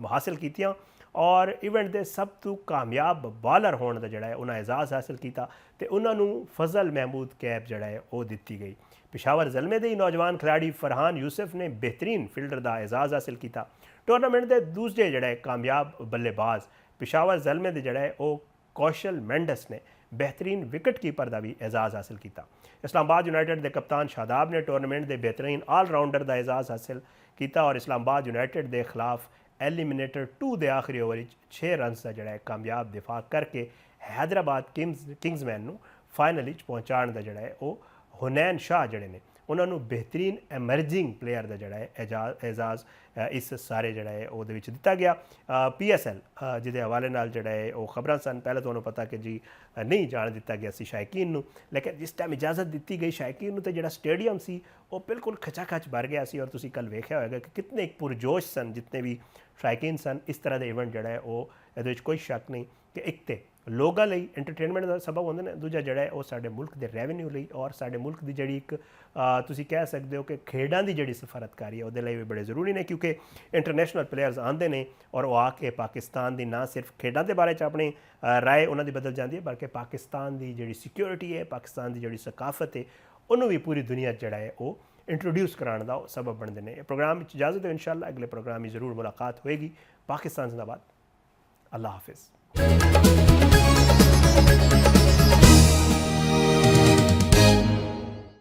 [SPEAKER 1] हासिल कीतियां और इवेंट के सब तो कामयाब बॉलर होने का जड़ा है उन्हें एजाज़ हासिल किया तो उन्होंने फजल महमूद कैप जड़ा है वो दी गई। पिशावर ज़लमे के नौजवान खिलाड़ी फरहान यूसुफ ने बेहतरीन फील्डर का एजाज़ हासिल किया। टूर्नामेंट के दूसरे जड़ा है कामयाब बल्लेबाज पिशावर ज़लमे के जड़ा है वो कौशल मेंडस ने बेहतरीन विकेट कीपर का भी एजाज़ हासिल किया। इस्लामाबाद यूनाइटेड के कप्तान शादाब ने टूर्नामेंट के बेहतरीन ऑलराउंडर का एजाज़ हासिल किया और इस्लामाबाद यूनाइटेड के खिलाफ एलिमिनेटर 2 के आखिरी ओवर 6 रन का जड़ा है कामयाब दिफा करके हैदराबाद किंग्समैन नूं फाइनल पहुँचाने का जड़ा है वो हुनैन शाह जड़े ने उन्होंने बेहतरीन एमरजिंग प्लेयर का जड़ा है एजाज़ इस सारे जड़ा है वो दिता गया। PSL जिदे हवाले नाल जड़ा है वो खबर सन, पहले तो पता कि जी नहीं जान दिता गया सी शायकीन नूं, लेकिन जिस टाइम इजाजत दी गई शायकीन नूं ते जड़ा स्टेडियम सी वो बिल्कुल खचाखच भर गया सी और तुसीं कल वेख्या होगा कि कितने एक पुरजोश सन जितने भी शायकीन सन। इस तरह के इवेंट जड़ा है वो ये कोई शक नहीं कि एक तो लोगों लई एंटरटेनमेंट का सबब होंदे ने, दूजा जड़ा है वो साडे मुल्क के रेवन्यू लई और साडे मुल्क की जिहड़ी एक तुसीं कह सकते हो कि खेडां की जिहड़ी सफारतकारी है उहदे लई भी बड़े जरूरी ने, क्योंकि इंटरनेशनल प्लेयर्स आते हैं और वो आके पाकिस्तान की ना सिर्फ खेडां के बारे अपनी राय उन्होंने बदल जाती है बल्कि पाकिस्तान की जिहड़ी सिक्योरिटी है, पाकिस्तान की जिहड़ी सकाफत है उन्होंने भी पूरी दुनिया जड़ा है वो इंट्रोड्यूस कराने का सबब बनते हैं। प्रोग्राम इजाज़त है, इंशाअल्लाह अगले प्रोग्राम में ज़रूर मुलाकात होएगी। पाकिस्तान जिंदाबाद, अल्लाह हाफिज़।